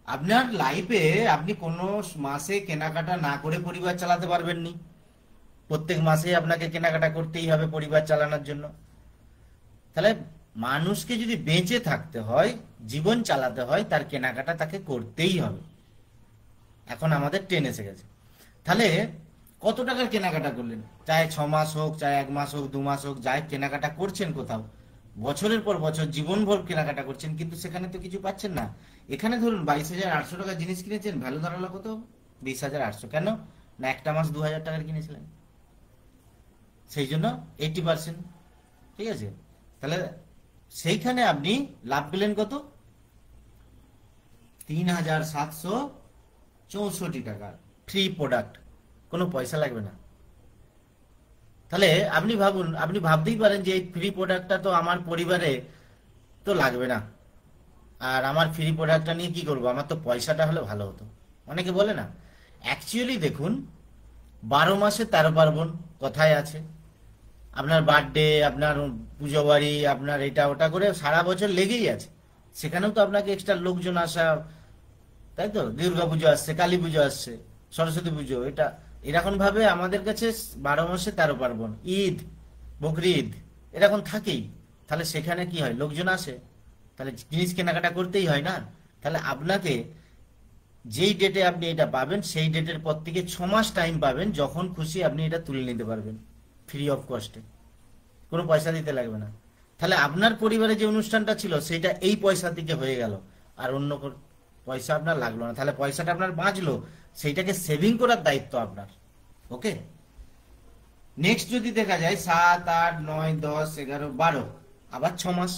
আপনার লাইফে আপনি কোনো মাসে কেনাকাটা না করে পরিবার চালাতে পারবেন নি, প্রত্যেক মাসে আপনাকে কেনাকাটা করতেই হবে পরিবার চালানোর জন্য। তাহলে মানুষকে যদি বেঁচে থাকতে হয়, জীবন চালাতে হয়, তার কেনাকাটা তাকে করতেই হবে। এখন আমাদের ট্রেন এসে গেছে। তাহলে কত টাকার কেনাকাটা করলেন, চাहे 6 মাস হোক, চাहे 1 মাস হোক, 2 মাস হোক, যাই কেনাকাটা করছেন কোথাও, বছরের পর বছর জীবনভর কেনাকাটা করছেন, কিন্তু সেখানে তো কিছু পাচ্ছেন না। এখানে ধরুন 22,800 টাকার জিনিস কিনেছেন, ভ্যালু দাঁড়ালো কত? 20,800। কেন না? একটা মাস 2,000 টাকার কিনেছিলেন, সেই জন্য 80%। ঠিক আছে, তাহলে সেইখানে আপনি লাভ পেলেন কত? 3,764 টাকা ফ্রি প্রোডাক্ট, কোনো পয়সা লাগবে না। তাহলে আপনি ভাবুন, আপনি ভাবতেই পারেন যে এই ফ্রি প্রোডাক্টটা তো আমার পরিবারে তো লাগবে না, আর আমার ফ্রি প্রোডাক্টটা নিয়ে কি করব, আমার তো পয়সাটা হলে ভালো হতো। অনেকে বলে না, অ্যাকচুয়ালি দেখুন 12 মাসে 13 পার্বণ কথায় আছে। আপনার বার্থডে, আপনার পুজো বাড়ি, আপনার এটা ওটা করে সারা বছর লেগেই আছে। সেখানেও তো আপনাকে এক্সট্রা লোকজন আসা, তাই তো? দুর্গা পুজো আসছে, কালী পুজো আসছে, সরস্বতী পুজো, এটা এরকম ভাবে আমাদের কাছে 12 মাসে 13 পার্বণ, ঈদ, বকরি ঈদ এরকম থাকেই। তাহলে সেখানে কি হয়, লোকজন আসে, তাহলে জিনিস কেনাকাটা করতেই হয় না। তাহলে আপনাকে যেই ডেটে আপনি এটা পাবেন, সেই ডেটের পর থেকে 6 মাস টাইম পাবেন, যখন খুশি আপনি এটা তুলে নিতে পারবেন ফ্রি অফ কস্টে, কোনো পয়সা দিতে লাগবে না। তাহলে আপনার পরিবারে যে অনুষ্ঠানটা ছিল সেটা এই পয়সা থেকে হয়ে গেল, আর অন্য পয়সা আপনার লাগলো না। তাহলে পয়সাটা আপনার বাঁচলো, সেইটাকে সেভিং করার দায়িত্ব আপনার। ওকে, নেক্সট যদি দেখা যায় 7, 8, 9, 10, 11, 12, আবার 6 মাস,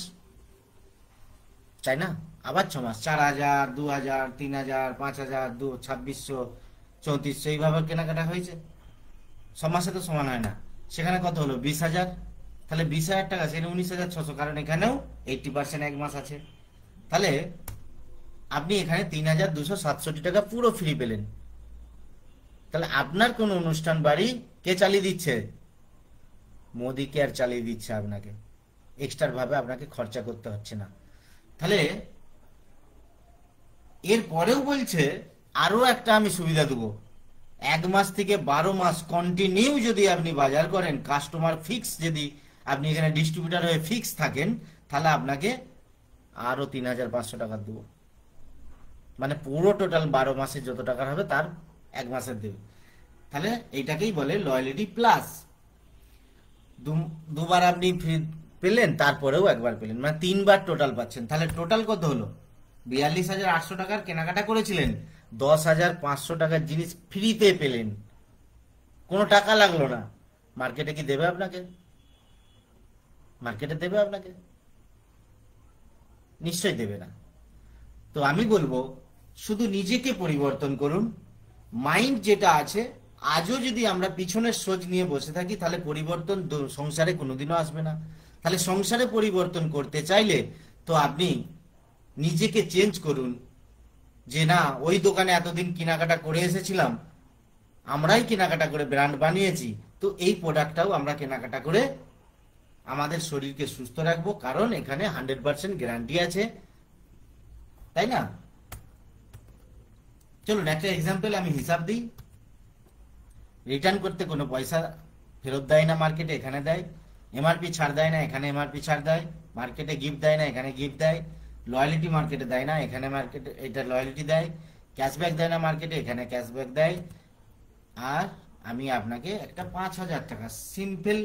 তাই না? আবার 6 মাস, 4,000, 2,000, 3,000, 5,000, 2,600, 3,400 এইভাবে কেনাকাটা হয়েছে। 6 মাসে তো সমান হয় না। সেখানে কত হলো? 20,000। তাহলে 20,000 টাকা, সেখানে 19,600, কারণ এখানেও 80% এক মাস আছে। তাহলে আপনি এখানে 3,267 টাকা পুরো ফ্রি পেলেন। তাহলে আপনার কোন অনুষ্ঠান বাড়ি কে চালিয়ে দিচ্ছে? মোদি কেয়ার চালিয়ে দিচ্ছে আপনাকে, এক্সট্রা ভাবে আপনাকে খরচা করতে হচ্ছে না। তাহলে এর পরেও বলছে আরো একটা আমি সুবিধা দেবো, 1 মাস থেকে 12 মাস কন্টিনিউ যদি আপনি বাজার করেন, কাস্টমার ফিক্স, যদি আপনি এখানে ডিস্ট্রিবিউটার হয়ে ফিক্স থাকেন, তাহলে আপনাকে আরো 3,500 টাকা দেবো। মানে পুরো টোটাল 12 মাসে যত টাকা হবে তার 1 মাসের দেবে। তাহলে এইটাকেই বলে লয়ালিটি প্লাস। দুবার আপনি ফ্রি পেলেন, তারপরেও একবার পেলেন, মানে 3বার টোটাল পাচ্ছেন। তাহলে টোটাল কত হলো? 42,800 টাকার কেনাকাটা করেছিলেন, 10,500 টাকার জিনিস ফ্রিতে পেলেন, কোনো টাকা লাগলো না। মার্কেটে কি দেবে আপনাকে? মার্কেটে দেবে আপনাকে? নিশ্চয়ই দেবে না। তো আমি বলবো শুধু নিজেকে পরিবর্তন করুন। মাইন্ড যেটা আছে, আজও যদি আমরা পিছনের সোচ নিয়ে বসে থাকি, তাহলে পরিবর্তন সংসারে কোনোদিনও আসবে না। তাহলে সংসারে পরিবর্তন করতে চাইলে তো আপনি নিজেকে চেঞ্জ করুন, যে না ওই দোকানে এতদিন কেনাকাটা করে এসেছিলাম, আমরাই কেনাকাটা করে ব্র্যান্ড বানিয়েছি, তো এই প্রোডাক্টটাও আমরা কেনাকাটা করে আমাদের শরীরকে সুস্থ রাখবো, কারণ এখানে 100% গ্যারান্টি আছে, তাই না? চলুন একটা এক্সাম্পল আমি হিসাব দিই। রিটার্ন করতে কোনো পয়সা ফেরত দেয় না মার্কেটে, এখানে দেয়। এমআরপি ছাড় দেয় না, এখানে এমআরপি ছাড় দেয়। মার্কেটে গিফট দেয় না, এখানে গিফট দেয়। লয়ালিটি মার্কেটে দেয় না, এখানে মার্কেটে এটা লয়ালিটি দেয়। ক্যাশব্যাক দেয় না মার্কেটে, এখানে ক্যাশব্যাক দেয়। আর আমি আপনাকে একটা 5,000 টাকা সিম্পল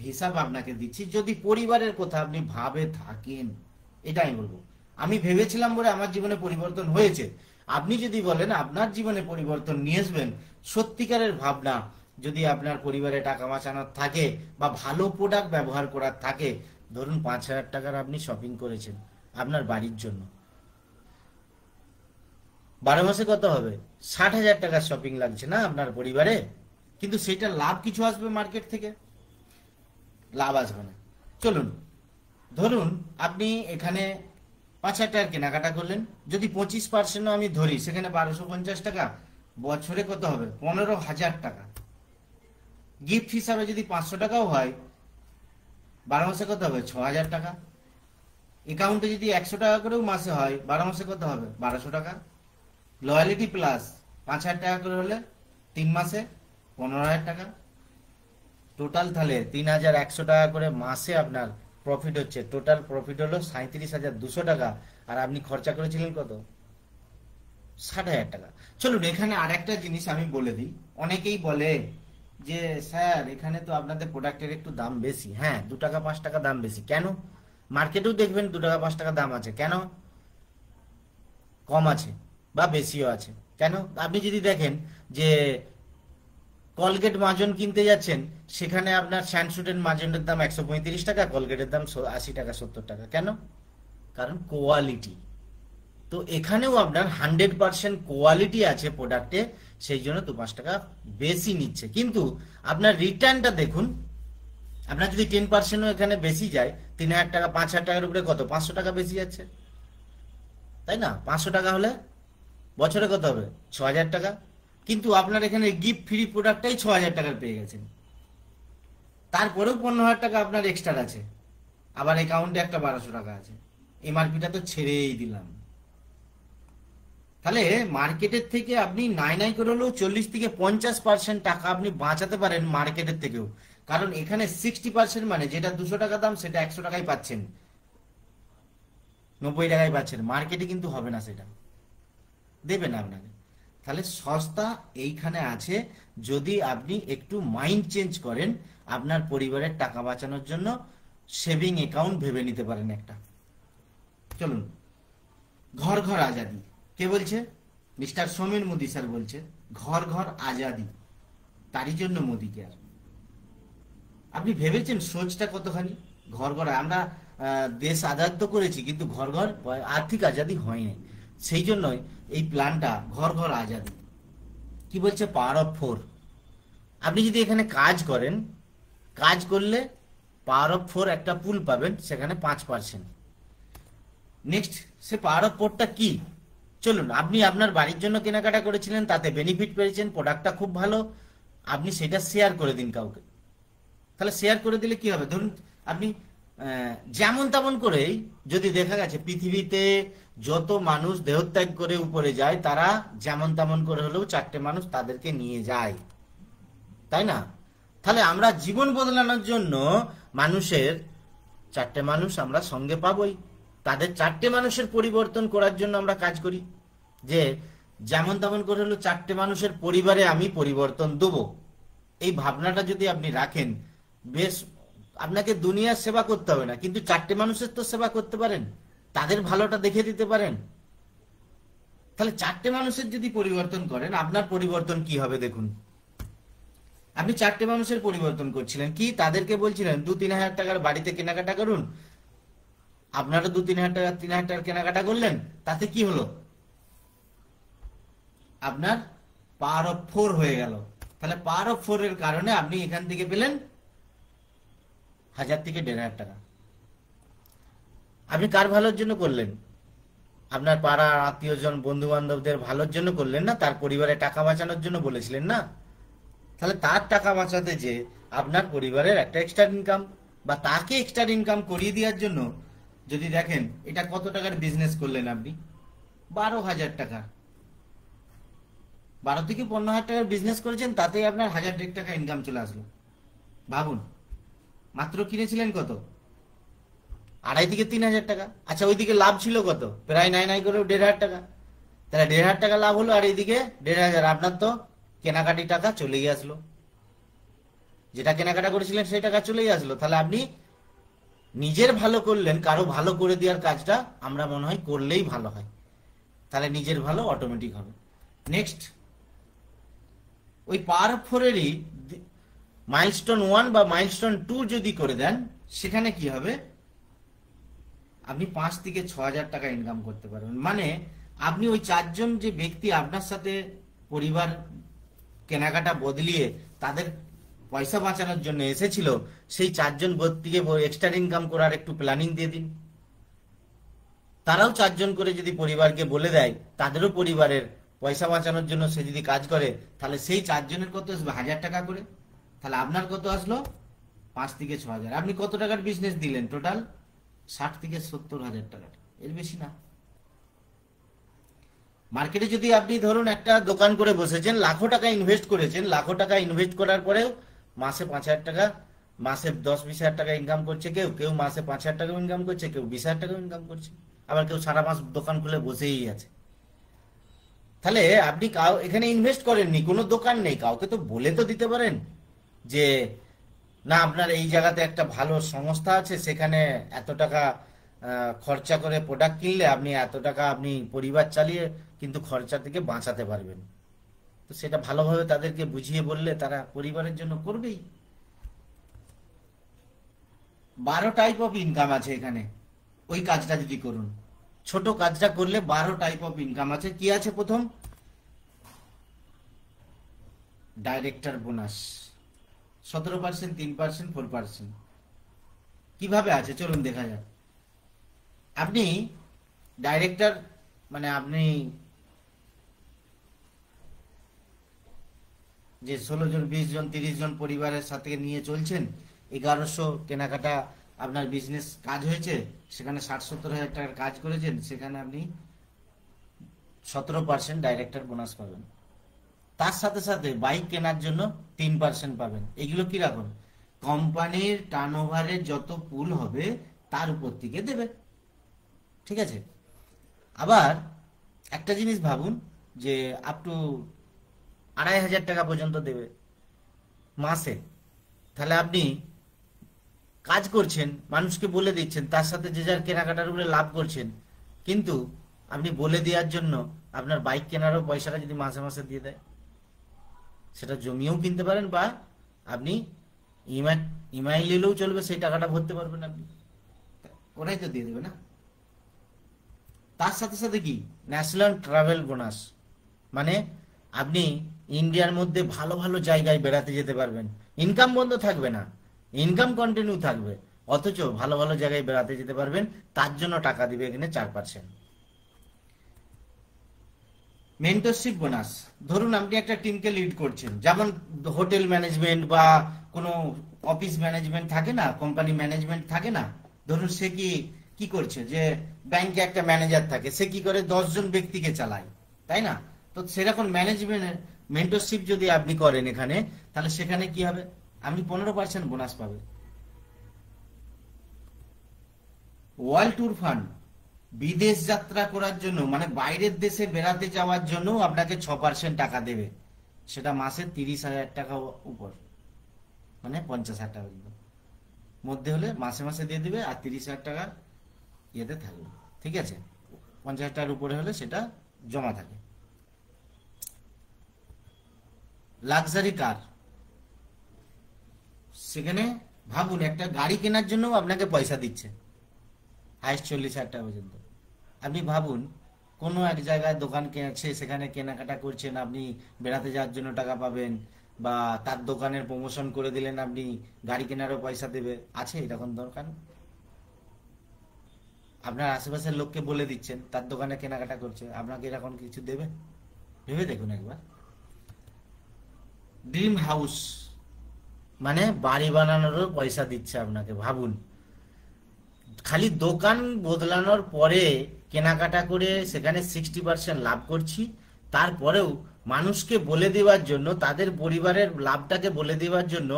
হিসাব আপনাকে দিচ্ছি, যদি পরিবারের কথা আপনি ভাবে থাকেন, এটা আমি বলবো। আমি ভেবেছিলাম বলে আমার জীবনে পরিবর্তন হয়েছে। আপনি যদি বলেন আপনার জীবনে পরিবর্তন নিয়ে আসবেন, সত্যিকারের ভাবনা যদি আপনার পরিবারে টাকা বাঁচানোর থাকে বা ভালো প্রোডাক্ট ব্যবহার করার থাকে, ধরুন 5,000 টাকার আপনি শপিং করেছেন আপনার বাড়ির জন্য, 12 মাসে কত হবে? 60,000 টাকার শপিং লাগছে না আপনার পরিবারে, কিন্তু সেটা লাভ কিছু আসবে মার্কেট থেকে? লাভ আসবে না। চলুন ধরুন আপনি এখানে 5,000 টাকার কেনাকাটা করলেন, যদি 25% আমি ধরি, সেখানে 1,250 টাকা, বছরে কত হবে? 15,000 টাকা। গিফট হিসাবে যদি 500 টাকাও হয়, 12 মাসে কত হবে? 6,000 টাকা। অ্যাকাউন্টে যদি 100 টাকা করেও মাসে হয়, 12 মাসে কত হবে? 1,200 টাকা। লয়ালিটি প্লাস 5,000 টাকা করে হলে 3 মাসে 15,000 টাকা। টোটাল তাহলে 3,100 টাকা করে মাসে আপনার প্রফিট হচ্ছে। টোটাল প্রফিট হলো 37,200 টাকা, আর আপনি খরচা করেছিলেন কত? 60,000 টাকা। চলুন এখানে আর একটা জিনিস আমি বলে দিই। অনেকেই বলে যে স্যার এখানে তো আপনাদের প্রোডাক্টের একটু দাম বেশি। হ্যাঁ, 2 টাকা 5 টাকা দাম বেশি। কেন মার্কেটেও দেখবেন 2 টাকা 5 টাকা দাম আছে, কেন কম আছে বা বেশিও আছে কেন? আপনি যদি দেখেন যে কলগেট মাজন কিনতে যাচ্ছেন, সেখানে আপনার স্যান্ডসুটের মাজনের দাম 135 টাকা, কলগেটের দাম 80 টাকা 70 টাকা, কেন? কারণ কোয়ালিটি। তো এখানেও আপনার 100% কোয়ালিটি আছে প্রোডাক্টে, সেই জন্য 2-5 টাকা বেশি নিচ্ছে। কিন্তু আপনার রিটার্নটা দেখুন, আপনার যদি 10%ও এখানে বেশি যায়, 3000 টাকা 5000 টাকার উপরে কত 500 টাকা বেশি যাচ্ছে, তাই না? 500 টাকা হলে বছরে কত হবে? 6000 টাকা। কিন্তু আপনার এখানে গিফট ফ্রি প্রোডাক্টটাই 6000 টাকার পেয়ে গেছেন, তারপরেও 15,000 টাকা আপনার এক্সট্রা আছে, আবার অ্যাকাউন্টে একটা 1200 টাকা আছে, এমআরপিটা তো ছেড়েই দিলাম। তাহলে মার্কেটের থেকে আপনি নাই নাই করে হলেও 40 থেকে 50% টাকা আপনি বাঁচাতে পারেন মার্কেটের থেকেও। কারণ এখানে 60% মানে যেটা 200 টাকা দাম সেটা 100 টাকায় পাচ্ছেন, 90 টাকায় পাচ্ছেন। মার্কেটে কিন্তু হবে না, সেটা দেবে না আপনাকে। তাহলে সস্তা এইখানে আছে, যদি আপনি একটু মাইন্ড চেঞ্জ করেন, আপনার পরিবারের টাকা বাঁচানোর জন্য সেভিং অ্যাকাউন্ট ভেবে নিতে পারেন একটা। চলুন, ঘর ঘর আজাদি কে বলছে? মিস্টার সোমেন মোদি স্যার বলছে, ঘর ঘর আজাদি, তারই জন্য মোদি কেয়ার। আপনি ভেবেছেন সোচটা কতখানি? ঘর ঘর, আমরা দেশ আজাদ তো করেছি, কিন্তু ঘর ঘর আর্থিক আজাদি হয়নি। সেই জন্যই এই প্ল্যানটা ঘর ঘর আজাদি। কি বলছে? Power of 4। আপনি যদি এখানে কাজ করেন, কাজ করলে পাওয়ার অফ 4 একটা পুল পাবেন, সেখানে 5%। নেক্সট, সে পাওয়ার অফ 4টা কি? চলুন, আপনি আপনার বাড়ির জন্য কেনাকাটা করেছিলেন, তাতে বেনিফিট পেয়েছেন, প্রোডাক্টটা খুব ভালো, আপনি সেটা শেয়ার করে দিন কাউকে। তাহলে শেয়ার করে দিলে কি হবে? ধরুন আপনি যেমন তেমন করেই, যদি দেখা গেছে পৃথিবীতে যত মানুষ দেহত্যাগ করে উপরে যায়, তারা যেমন তেমন করে হলেও 4টে মানুষ তাদেরকে নিয়ে যায়, তাই না? তাহলে আমরা জীবন বদলানোর জন্য মানুষের 4টে মানুষ আমরা সঙ্গে পাবই, তাদের 4টে মানুষের পরিবর্তন করার জন্য আমরা কাজ করি, যে যেমন তেমন করে হলো 4টে মানুষের পরিবারে আমি পরিবর্তন দেবো। এই ভাবনাটা যদি আপনি রাখেন, বেশ, আপনাকে দুনিয়ার সেবা করতে হবে না, কিন্তু 4টে মানুষের তো সেবা করতে পারেন, তাদের ভালোটা দেখে দিতে পারেন। তাহলে 4টে মানুষের যদি পরিবর্তন করেন, আপনার পরিবর্তন কি হবে দেখুন। আপনি 4টে মানুষের পরিবর্তন করছিলেন, কি তাদেরকে বলছিলেন 2-3 হাজার টাকার বাড়িতে কেনাকাটা করুন, আপনারা 2-3 হাজার টাকা 3 হাজার টাকার কেনাকাটা করলেন, তাতে কি হলো? আপনার পাওয়ার অফ 4 হয়ে গেল। তাহলে পাওয়ার অফ 4 এর কারণে আপনি এখান থেকে পেলেন 1000 থেকে 1500 টাকা। আপনি কার ভালোর জন্য করলেন? আপনার পাড়ার আত্মীয়জন বন্ধু বান্ধবদের ভালোর জন্য করলেন না, তার পরিবারে টাকা বাঁচানোর জন্য বলেছিলেন না? তাহলে তার টাকা বাঁচাতে যে আপনার পরিবারের একটা এক্সট্রা ইনকাম, বা তাকে এক্সট্রা ইনকাম করিয়ে দেওয়ার জন্য, যদি দেখেন এটা কত টাকার বিজনেস করলেন আপনি, 12,000 টাকা, 12 থেকে 15,000 টাকার বিজনেস করেছেন, তাতেই আপনার 1001 টাকা ইনকাম চলে আসলো। ভাবুন, মাত্র কিনেছিলেন কত? 2.5 থেকে 3,000 টাকা। আচ্ছা, ওইদিকে লাভ ছিল কত? প্রায় নাই নাই করেও 1,500 টাকা। তাহলে 1,500 টাকা লাভ হলো, আর এইদিকে 1,500, আপনার তো কেনাকাটি টাকা চলেই আসলো, যেটা কেনাকাটা করেছিলেন সেই টাকা চলেই আসলো। তাহলে আপনি নিজের ভালো করলেন, কারো ভালো করে দেওয়ার কাজটা আমরা মনে হয় করলেই ভালো হয়, তাহলে নিজের ভালো অটোমেটিক হবে। নেক্সট, ওই পাওয়ার অফ 4-এরই মাইলস্টোন 1 বা মাইলস্টোন 2 যদি করে দেন, সেখানে কি হবে? আপনি 5 থেকে 6,000 টাকা ইনকাম করতে পারবেন। মানে আপনি ওই 4জন যে ব্যক্তি আপনার সাথে পরিবার কেনাকাটা বদলিয়ে তাদের পয়সা বাঁচানোর জন্য এসেছিল, সেই 4জন ব্যক্তিকে এক্সট্রা ইনকাম করার একটু প্ল্যানিং দিয়ে দিন। তারাও 4জন করে যদি পরিবারকে বলে দেয়, তাদেরও পরিবারের পয়সা বাঁচানোর জন্য সে যদি কাজ করে, তাহলে সেই 4জনের কত আসবে? 1000 টাকা করে। তাহলে আপনার কত আসলো? 5 থেকে 6,000। আপনি কত টাকার বিজনেস দিলেন? টোটাল 60 থেকে 70,000 টাকা, এর বেশি না। মার্কেটে যদি আপনি ধরুন একটা দোকান করে বসেছেন, লাখো টাকা ইনভেস্ট করেছেন, লাখো টাকা ইনভেস্ট করার পরেও মাসে 5,000 টাকা, মাসে 10-20 হাজার টাকা ইনকাম করছে, কেউ কেউ মাসে 5,000 টাকা ইনকাম করছে, কেউ 20,000 টাকা ইনকাম করছে, আবার কেউ সারা মাস দোকান খুলে বসেই আছে। তাহলে আপনি এখানে ইনভেস্ট করেননি, কোনো দোকান নেই, কাউকে তো বলে তো দিতে পারেন যে না আপনার এই জায়গাতে একটা ভালো সংস্থা আছে, সেখানে এত টাকা খরচা করে প্রোডাক্ট কিনলে আপনি এত টাকা আপনি পরিবার চালিয়ে কিন্তু খরচা থেকে বাঁচাতে পারবেন। তো সেটা ভালোভাবে তাদেরকে বুঝিয়ে বললে তারা পরিবারের জন্য করবেই। 12 টাইপ অফ ইনকাম আছে এখানে। ওই কাজটা যদি করুন, ছোট কাজটা করলে 12 টাইপ অফ ইনকাম আছে। কি আছে? প্রথম, ডাইরেক্টর বোনাস 17%, 3%, 4%। কিভাবে আছে চলুন দেখা যাক। আপনি ডাইরেক্টর মানে আপনি যে 16 জন, 20 জন, 30 জন পরিবারের সাথে নিয়ে চলছেন, 1100 কেনাকাটা আপনার বিজনেস কাজ হয়েছে, সেখানে 60-70 হাজার টাকার কাজ করেছেন, সেখানে আপনি 17% ডাইরেক্টর বোনাস পাবেন। তার সাথে সাথে বাইক কেনার জন্য 3% পাবেন। এগুলো কি রাখুন, কোম্পানির টার্নওভারের যত পুল হবে তার উপর থেকে দেবে, ঠিক আছে? আবার একটা জিনিস ভাবুন যে আপ টু 2500 টাকা পর্যন্ত দেবে মাসে। তাহলে আপনি কাজ করছেন, মানুষকে বলে দিচ্ছেন, তার সাথে যে যার কেনাকাটার উপরে লাভ করছেন, কিন্তু আপনি বলে দেওয়ার জন্য আপনার বাইক কেনারও পয়সাটা যদি মাসে মাসে দিয়ে দেয়, সেটা জমিয়েও কিনতে পারেন, বা আপনি ইএমআই ইএমআই নিলেও চলবে, সেই টাকাটা ভরতে পারবেন আপনি, ওরাই তো দিয়ে দেবে না। তার সাথে সাথে কি, ন্যাশনাল ট্রাভেল বোনাস, মানে আপনি ইন্ডিয়ার মধ্যে ভালো ভালো জায়গায় বেড়াতে যেতে পারবেন। ইনকাম বন্ধ থাকবে না, ইনকাম কন্টিনিউ থাকবে, অথচ ভালো ভালো জায়গায় বেড়াতে যেতে পারবেন, তার জন্য টাকা দিবে এখানে 4%। মেন্টরশিপ বোনাস, ধরুন আপনি একটা টিমকে লিড করছেন, যেমন হোটেল ম্যানেজমেন্ট বা কোনো অফিস ম্যানেজমেন্ট থাকে না, কোম্পানি ম্যানেজমেন্ট থাকে না। ধরুন সে কি কি করছে, যে ব্যাংকে একটা ম্যানেজার থাকে, সে কি করে 10 জন ব্যক্তিকে চালায়, তাই না? তো সেরকম ম্যানেজমেন্টের মেন্টরশিপ যদি আপনি করেন এখানে, তাহলে সেখানে কি হবে, আপনি 15% বোনাস পাবেন। ওয়ার্ল্ড ট্যুর ফান্ড, বিদেশ যাত্রা করার জন্য, মানে বাইরের দেশে বেড়াতে যাওয়ার জন্য আপনাকে 6% টাকা দেবে, সেটা মাসে 30,000 টাকা উপর, মানে 50,000 টাকা মধ্যে হলে মাসে মাসে দিয়ে দিবে, আর 30,000 টাকা ইয়েতে থাকবে, ঠিক আছে? 50,000 টাকার উপরে হলে সেটা জমা থাকে। লাক্সারি কার, সেখানে ভাবুন একটা গাড়ি কেনার জন্য আপনাকে পয়সা দিচ্ছে, হাইস্ট 40,000 টাকা পর্যন্ত। আপনি ভাবুন কোনো এক জায়গায় দোকান আছে, সেখানে কেনাকাটা করছেন, আপনি বেড়াতে যাওয়ার জন্য টাকা পাবেন, বা তার দোকানের প্রমোশন করে দিলেন, আপনি গাড়ি কেনারও পয়সা দেবে। আছে এরকম দরকার? আপনার আশেপাশের লোককে বলে দিচ্ছেন, তার দোকানে কেনাকাটা করছে, আপনাকে এরকম কিছু দেবে? ভেবে দেখুন একবার। ড্রিম হাউস, মানে বাড়ি বানানোরও পয়সা দিচ্ছে আপনাকে। ভাবুন, খালি দোকান বদলানোর পরে কেনাকাটা করে সেখানে 60% লাভ করছি, তারপরেও মানুষকে বলে দেওয়ার জন্য, তাদের পরিবারের লাভটাকে বলে দেওয়ার জন্য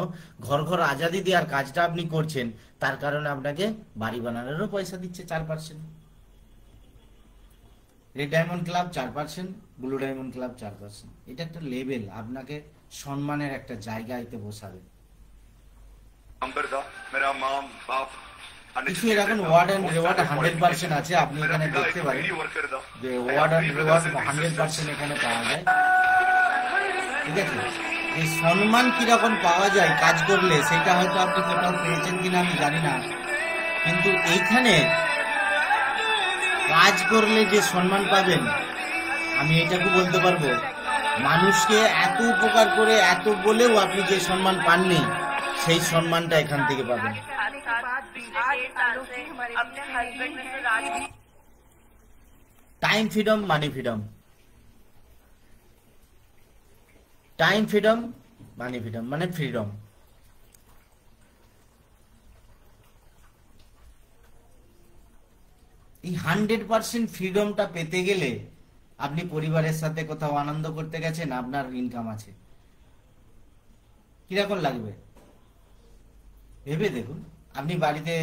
ঘর ঘর আজাদি দেওয়ার কাজটা আপনি করছেন, তার কারণে আপনাকে বাড়ি বানানোরও পয়সা দিচ্ছে 4%। Red diamond club 4%, blue diamond club 4%। এটা একটা লেভেল, আপনাকে সম্মানের একটা জায়গাতে বসাবে। नंबर था मेरा माँ बाप কিছু এরকম ওয়ার্ড এন্ড রিওয়ার্ড 100% আছে, আপনি এখানে দেখতে পারেন যে ওয়ার্ড এন্ড রিওয়ার্ড 100% এখানে পাওয়া যায়, ঠিক আছে? এই সম্মান কিরকম পাওয়া যায় কাজ করলে, সেটা হয়তো আপনি কোথাও পেয়েছেন কিনা আমি জানি না, কিন্তু এইখানে কাজ করলে যে সম্মান পাবেন, আমি এটাকে বলতে পারবো, মানুষকে এত উপকার করে এত বলেও আপনি যে সম্মান পাননি, সেই সম্মানটা এখান থেকে পাবেন। টাইম ফ্রিডম, মানি ফ্রিডম। টাইম ফ্রিডম, মানি ফ্রিডম মানে ফ্রিডম। এই 100% ফ্রিডমটা পেতে গেলে আপনি পরিবারের সাথে কোথাও আনন্দ করতে গেছেন, আপনার ইনকাম আছে, কিরকম লাগবে ভেবে দেখুন। আপনি বাড়িতে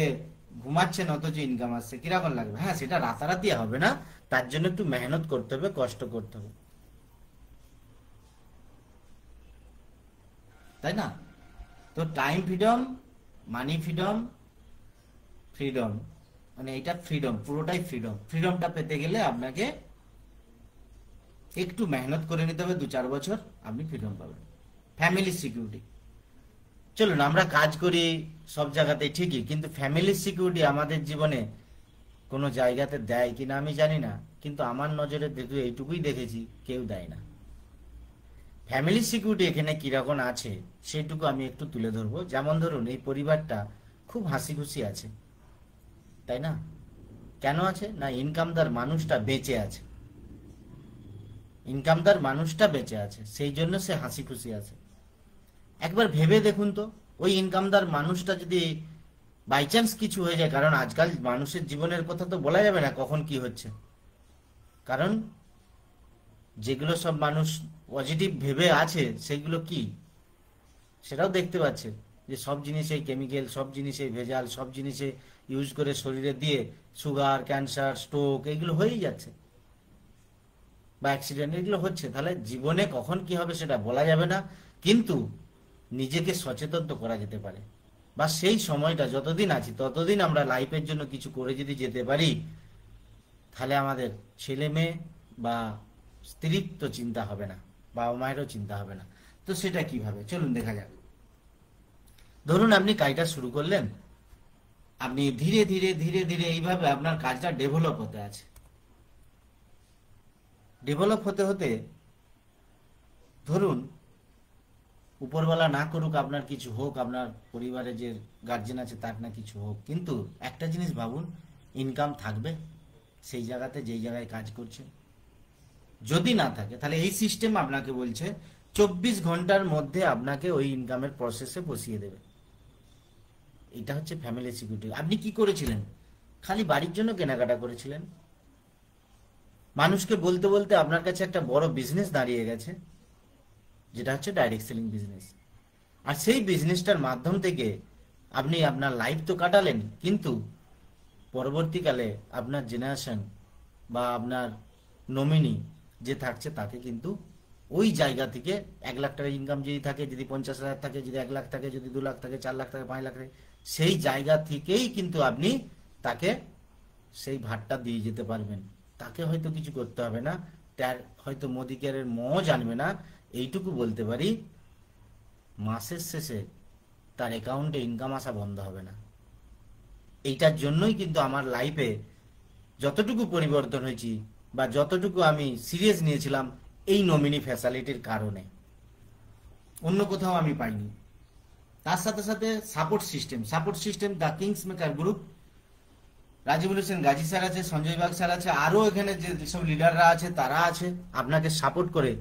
ঘুমাচ্ছেন অথচ ইনকাম আসছে, কিরকম লাগবে? হ্যাঁ, সেটা রাতারাতি হবে না, তার জন্য একটু মেহনত করতে হবে, কষ্ট করতে হবে, তাই না? তো টাইম ফ্রিডম, মানি ফ্রিডম, ফ্রিডম, মানে এটা ফ্রিডম, পুরোটাই ফ্রিডম। ফ্রিডমটা পেতে গেলে আপনাকে একটু মেহনত করে নিতে হবে, 2-4 বছর আপনি ফ্রিডম পাবেন। ফ্যামিলি সিকিউরিটি, চলুন আমরা কাজ করি সব জায়গাতে ঠিকই, কিন্তু ফ্যামিলি সিকিউরিটি আমাদের জীবনে কোনো জায়গাতে দেয় কিনা আমি জানি না, কিন্তু আমার নজরে দেখে এইটুকুই দেখেছি কেউ দেয় না। ফ্যামিলি সিকিউরিটি এখানে কিরকম আছে সেটুকু আমি একটু তুলে ধরবো। যেমন ধরুন এই পরিবারটা খুব হাসি খুশি আছে, তাই না? কেন আছে না, ইনকামদার মানুষটা বেঁচে আছে, ইনকামদার মানুষটা বেঁচে আছে, সেই জন্য সে হাসি খুশি আছে। একবার ভেবে দেখুন তো, ওই ইনকামদার মানুষটা যদি বাই চান্স কিছু হয়ে যায়, কারণ আজকাল মানুষের জীবনের কথা তো বলা যাবে না কখন কি হচ্ছে, কারণ যেগুলো সব মানুষ পজিটিভ ভেবে আছে সেগুলো কি সেটাও দেখতে পাচ্ছে, যে সব জিনিসে কেমিক্যাল, সব জিনিসে ভেজাল, সব জিনিসে ইউজ করে শরীরে দিয়ে সুগার, ক্যান্সার, স্ট্রোক এগুলো হয়েই যাচ্ছে, বা অ্যাক্সিডেন্ট এগুলো হচ্ছে। তাহলে জীবনে কখন কি হবে সেটা বলা যাবে না, কিন্তু নিজেকে সচেতন তো করা যেতে পারে। বা সেই সময়টা যতদিন আছি ততদিন আমরা লাইফের জন্য কিছু করে যদি যেতে পারি, তাহলে আমাদের ছেলে মেয়ে বা স্ত্রীর তো চিন্তা হবে না, বাবা মায়েরও চিন্তা হবে না। তো সেটা কিভাবে, চলুন দেখা যাক। ধরুন আপনি কাজটা শুরু করলেন, আপনি ধীরে ধীরে ধীরে ধীরে এইভাবে আপনার কাজটা ডেভেলপ হতে আছে। ডেভেলপ হতে হতে ধরুন উপরওয়ালা না করুক আপনার কিছু হোক, আপনার পরিবারে যে গার্জেন আছে তার না কিছু হোক, কিন্তু একটা জিনিস ভাবুন, ইনকাম থাকবে সেই জায়গাতে যেই জায়গায় কাজ করছে? যদি না থাকে তাহলে এই সিস্টেম আপনাকে বলছে 24 ঘন্টার মধ্যে আপনাকে ওই ইনকামের প্রসেসে বসিয়ে দেবে। এটা হচ্ছে ফ্যামিলি সিকিউরিটি। আপনি কি করেছিলেন? খালি বাড়ির জন্য কেনাকাটা করেছিলেন, মানুষকে বলতে বলতে আপনার কাছে একটা বড় বিজনেস দাঁড়িয়ে গেছে, যেটা হচ্ছে ডাইরেক্ট সেলিং বিজনেস। আর সেই বিজনেসটার মাধ্যম থেকে আপনি আপনার লাইফ তো কাটালেন, কিন্তু পরবর্তীকালে আপনার জেনারেশন বা আপনার নমিনি যে থাকছে তাকে কিন্তু ওই জায়গা থেকে 1 লাখ টাকা ইনকাম যদি থাকে, যদি 50,000 থাকে, যদি 1 লাখ থাকে, যদি 2 লাখ থাকে, 4 লাখ থাকে, 5 লাখ থাকে, সেই জায়গা থেকেই কিন্তু আপনি তাকে সেই ভাতটা দিয়ে যেতে পারবেন। তাকে হয়তো কিছু করতে হবে না, তার হয়তো মোদি কেয়ারের মও জানবে না, এইটুকু বলতে পারি, মাসের শেষে তার অ্যাকাউন্টে ইনকাম আসা বন্ধ হবে না। এইটার জন্যই কিন্তু আমার লাইফে যতটুকু পরিবর্তন হয়েছি বা যতটুকু আমি সিরিয়াস নিয়েছিলাম এই নমিনি ফ্যাসিলিটির কারণে, অন্য কোথাও আমি পাইনি। তার সাথে সাথে support system the kings maker group, Rajib Hossain Gazi sir আছে, সঞ্জয় বাগ স্যার আছে, আরো এখানে যেসব লিডাররা আছে তারা আছে, আপনাকে সাপোর্ট করে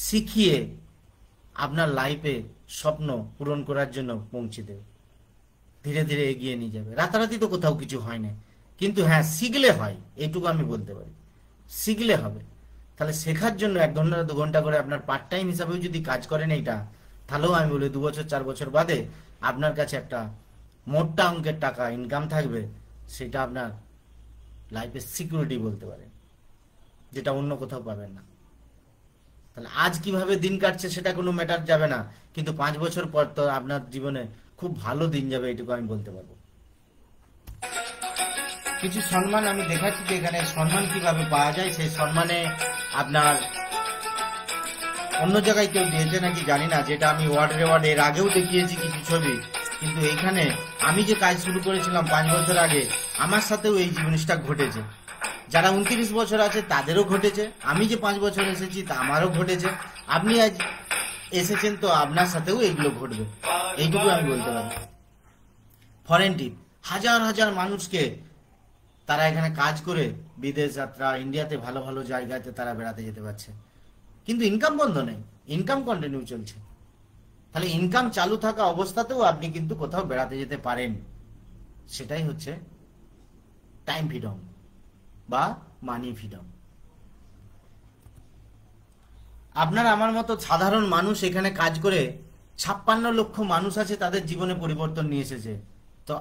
শিখিয়ে আপনার লাইফে স্বপ্ন পূরণ করার জন্য পৌঁছে দেবে, ধীরে ধীরে এগিয়ে নিয়ে যাবে। রাতারাতি তো কোথাও কিছু হয় না, কিন্তু হ্যাঁ শিখলে হয়, এইটুকু আমি বলতে পারি, শিখলে হবে। তাহলে শেখার জন্য 1 ঘন্টা 2 ঘন্টা করে আপনার পার্ট টাইম হিসাবেও যদি কাজ করেন এইটা, তাহলেও আমি বলি 2 বছর 4 বছর বাদে আপনার কাছে একটা মোটা অঙ্কের টাকা ইনকাম থাকবে, সেটা আপনার লাইফের সিকিউরিটি বলতে পারেন, যেটা অন্য কোথাও পাবেন না। তাহলে আজ কিভাবে দিন কাটছে সেটা কোনো ম্যাটার যাবে না, কিন্তু 5 বছর পর তো আপনার জীবনে খুব ভালো দিন যাবে, এইটুকু আমি বলতে পারবো। কিছু সম্মান আমি দেখাচ্ছি যে এখানে সম্মান কিভাবে পাওয়া যায়। সেই সম্মানে আপনার অন্য জায়গায় কেউ দিয়েছে নাকি জানি না, যেটা আমি ওয়ার্ড এর আগেও দেখিয়েছি কিছু ছবি, কিন্তু এইখানে আমি যে কাজ শুরু করেছিলাম 5 বছর আগে, আমার সাথেও এই জিনিসটা ঘটেছে। যারা 29 বছর আছে তাদেরও ঘটেছে, আমি যে 5 বছর এসেছি তা আমারও ঘটেছে, আপনি আজ এসেছেন তো আপনার সাথেও এইগুলো ঘটবে, এইটুকু আমি বলতে পারি। ফরেন টিপ, হাজার হাজার মানুষকে তারা এখানে কাজ করে বিদেশ যাত্রা, ইন্ডিয়াতে ভালো ভালো জায়গাতে তারা বেড়াতে যেতে পারছে, কিন্তু ইনকাম বন্ধ নেই, ইনকাম কন্টিনিউ চলছে। তাহলে ইনকাম চালু থাকা অবস্থাতেও আপনি কিন্তু কোথাও বেড়াতে যেতে পারেন, সেটাই হচ্ছে টাইম ফ্রিডম বা মানি ফ্রিডম। আপনার আমার মতো সাধারণ মানুষ এখানে কাজ করে 56 লক্ষ মানুষ আছে, তাদের জীবনে পরিবর্তন নিয়ে এসেছে। তো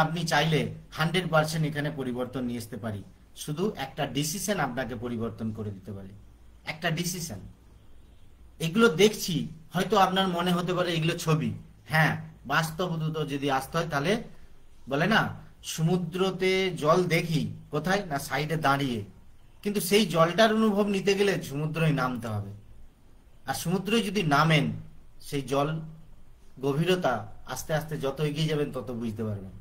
আপনি চাইলে 100% এখানে পরিবর্তন নিয়ে আসতে পারি, শুধু একটা ডিসিশন আপনাকে পরিবর্তন করে দিতে পারে, একটা ডিসিশন। এগুলো দেখছি, হয়তো আপনার মনে হতে পারে এগুলো ছবি। হ্যাঁ, বাস্তবত যদি আসতে হয় তাহলে বলে না, সমুদ্রতে জল দেখি কোথায় না, সাইডে দাঁড়িয়ে। কিন্তু সেই জলটার অনুভব নিতে গেলে সমুদ্রই নামতে হবে। আর সমুদ্রে যদি নামেন, সেই জল গভীরতা আস্তে আস্তে যত এগিয়ে যাবেন তত বুঝতে পারবেন।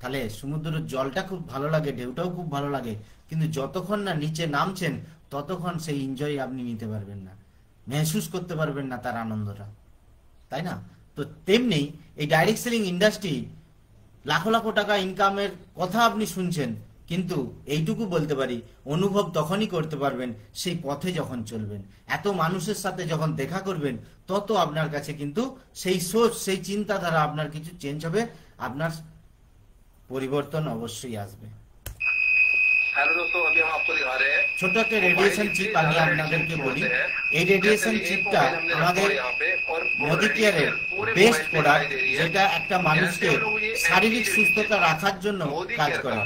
তাহলে সমুদ্রের জলটা খুব ভালো লাগে, ঢেউটাও খুব ভালো লাগে, কিন্তু যতক্ষণ না নিচে নামছেন ততক্ষণ সেই এনজয় আপনি নিতে পারবেন না, মেহসুস করতে পারবেন না তার আনন্দটা, তাই না? তো তেমনি এই ডাইরেক্ট সেলিং ইন্ডাস্ট্রি, লাখো লাখো টাকা ইনকামের কথা আপনি শুনছেন, কিন্তু এইটুকু বলতে পারি অনুভব তখনই করতে পারবেন সেই পথে যখন চলবেন, এত মানুষের সাথে যখন দেখা করবেন, তত আপনার কাছে কিন্তু সেই সোচ, সেই চিন্তাধারা আপনার কিছু চেঞ্জ হবে, আপনার পরিবর্তন অবশ্যই আসবে। हेलो दोस्तों, अभी हम आपको दिखा रहे हैं ছোট একটা রেডিয়েশন চিপ আমি আপনাদেরকে বলি। এই রেডিয়েশন চিপটা আমাদের মোদি কেয়ারের বেস্ট প্রোডাক্ট, যেটা একটা মানুষকে শারীরিক সুস্থতা রাখার জন্য কাজ করে।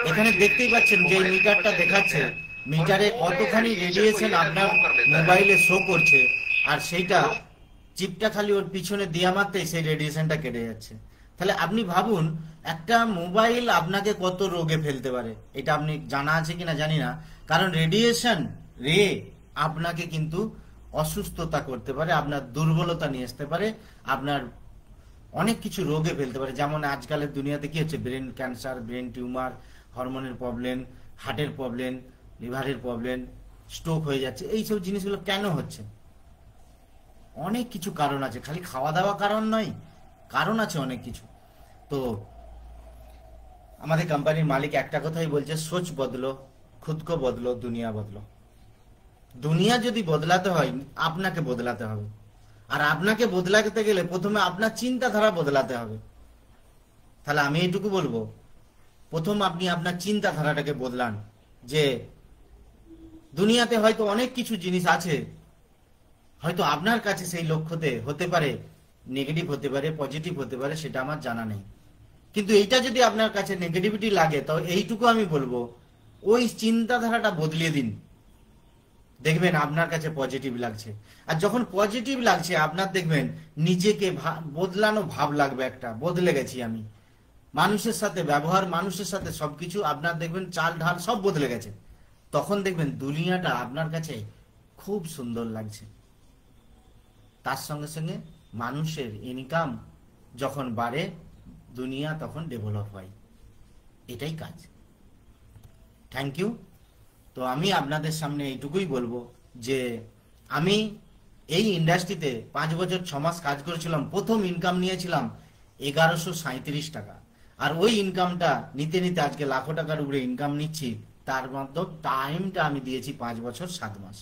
এখানে দেখতেই পাচ্ছেন যে মিটারটা দেখাচ্ছে, মিটারে কতখানি রেডিয়েশন আপনার মোবাইলে শো করছে, আর সেইটা চিপটা খালি ওর পিছনে দেওয়া মাত্রই সেই রেডিয়েশনটা কেটে যাচ্ছে। তাহলে আপনি ভাবুন, একটা মোবাইল আপনাকে কত রোগে ফেলতে পারে, এটা আপনি জানা আছে কিনা জানি না, কারণ রেডিয়েশন রে আপনাকে কিন্তু অসুস্থতা করতে পারে, আপনার দুর্বলতা নিয়ে আসতে পারে, আপনার অনেক কিছু রোগে ফেলতে পারে। যেমন আজকালের দুনিয়াতে কি হচ্ছে, ব্রেন ক্যান্সার, ব্রেন টিউমার, হরমোনের প্রবলেম, হার্টের প্রবলেম, লিভারের প্রবলেম, স্ট্রোক হয়ে যাচ্ছে। এইসব জিনিসগুলো কেন হচ্ছে? অনেক কিছু কারণ আছে, খালি খাওয়া দাওয়া কারণ নয়, কারণ আছে অনেক কিছু। তো আমাদের কোম্পানির মালিক একটা কথাই বলছে, সোচ বদলো, খুদকো বদলো, দুনিয়া বদলো। দুনিয়া যদি বদলাতে হয় আপনাকে বদলাতে হবে, আর আপনাকে বদলাতে গেলে প্রথমে আপনার চিন্তাধারা বদলাতে হবে। তাহলে আমি এইটুকু বলবো, প্রথম আপনি আপনার চিন্তাধারাটাকে বদলান, যে দুনিয়াতে হয়তো অনেক কিছু জিনিস আছে, হয়তো আপনার কাছে সেই লক্ষ্যতে হতে পারে নেগেটিভ, হতে পারে পজিটিভ, হতে পারে, সেটা আমার জানা নেই। কিন্তু এইটা যদি আপনার কাছে নেগেটিভিটি লাগে, তো এইটুকু আমি বলবো, ওই চিন্তাধারাটা বদলিয়ে দিন, দেখবেন আপনার কাছে পজিটিভ লাগছে। আর যখন পজিটিভ লাগছে আপনার, দেখবেন নিজেকে বদলানো ভাব লাগবে, একটা বদলে গেছি আমি, মানুষের সাথে ব্যবহার, মানুষের সাথে সবকিছু আপনার দেখবেন চাল ঢাল সব বদলে গেছে। তখন দেখবেন দুনিয়াটা আপনার কাছে খুব সুন্দর লাগছে। তার সঙ্গে সঙ্গে মানুষের ইনকাম যখন বাড়ে, দুনিয়া তখন ডেভেলপ হয়। এটাই কাজ। Thank you. তো আমি আপনাদের সামনে এইটুকুই বলবো যে আমি এই ইন্ডাস্ট্রিতে 5 বছর 6 মাস কাজ করেছিলাম, প্রথম ইনকাম নিয়েছিলাম 1137 টাকা, আর ওই ইনকামটা নিতে নিতে আজকে লাখো টাকার উপরে ইনকাম নিচ্ছি। তার মধ্যে টাইমটা আমি দিয়েছি 5 বছর 7 মাস।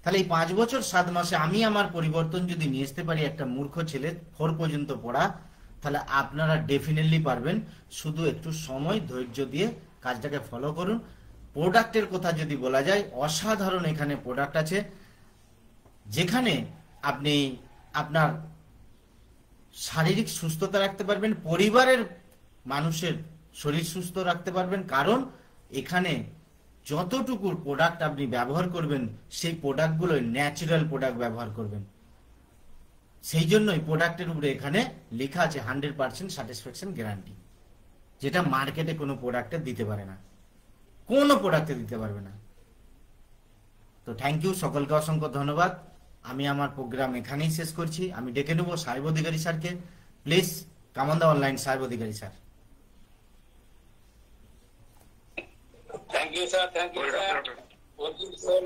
তাহলে এই 5 বছর 7 মাসে আমি আমার পরিবর্তন যদি নিয়ে আসতে পারি, একটা মূর্খ ছেলে 4 পর্যন্ত পড়া, তাহলে আপনারা ডেফিনেটলি পারবেন। শুধু একটু সময় ধৈর্য দিয়ে কাজটাকে ফলো করুন। প্রোডাক্টের কথা যদি বলা যায়, অসাধারণ এখানে প্রোডাক্ট আছে, যেখানে আপনি আপনার শারীরিক সুস্থতা রাখতে পারবেন, পরিবারের মানুষের শরীর সুস্থ রাখতে পারবেন। কারণ এখানে যতটুকু প্রোডাক্ট আপনি ব্যবহার করবেন, সেই প্রোডাক্টগুলো ন্যাচারাল প্রোডাক্ট ব্যবহার করবেন। সেই জন্যই প্রোডাক্টের উপরে এখানে লেখা আছে 100% স্যাটিসফ্যাকশন গ্যারান্টি, যেটা মার্কেটে কোনো প্রোডাক্টে দিতে পারে না, কোনো প্রোডাক্টে দিতে পারবে না। তো থ্যাংক ইউ, সকলকে অসংখ্য ধন্যবাদ। আমি আমার প্রোগ্রাম এখানেই শেষ করছি। আমি ডেকে নেব সাহেব অধিকারী স্যারকে। Please come on the online, Saheb Adhikari sir. Thank you, sir. Thank you, sir. Thank you, sir.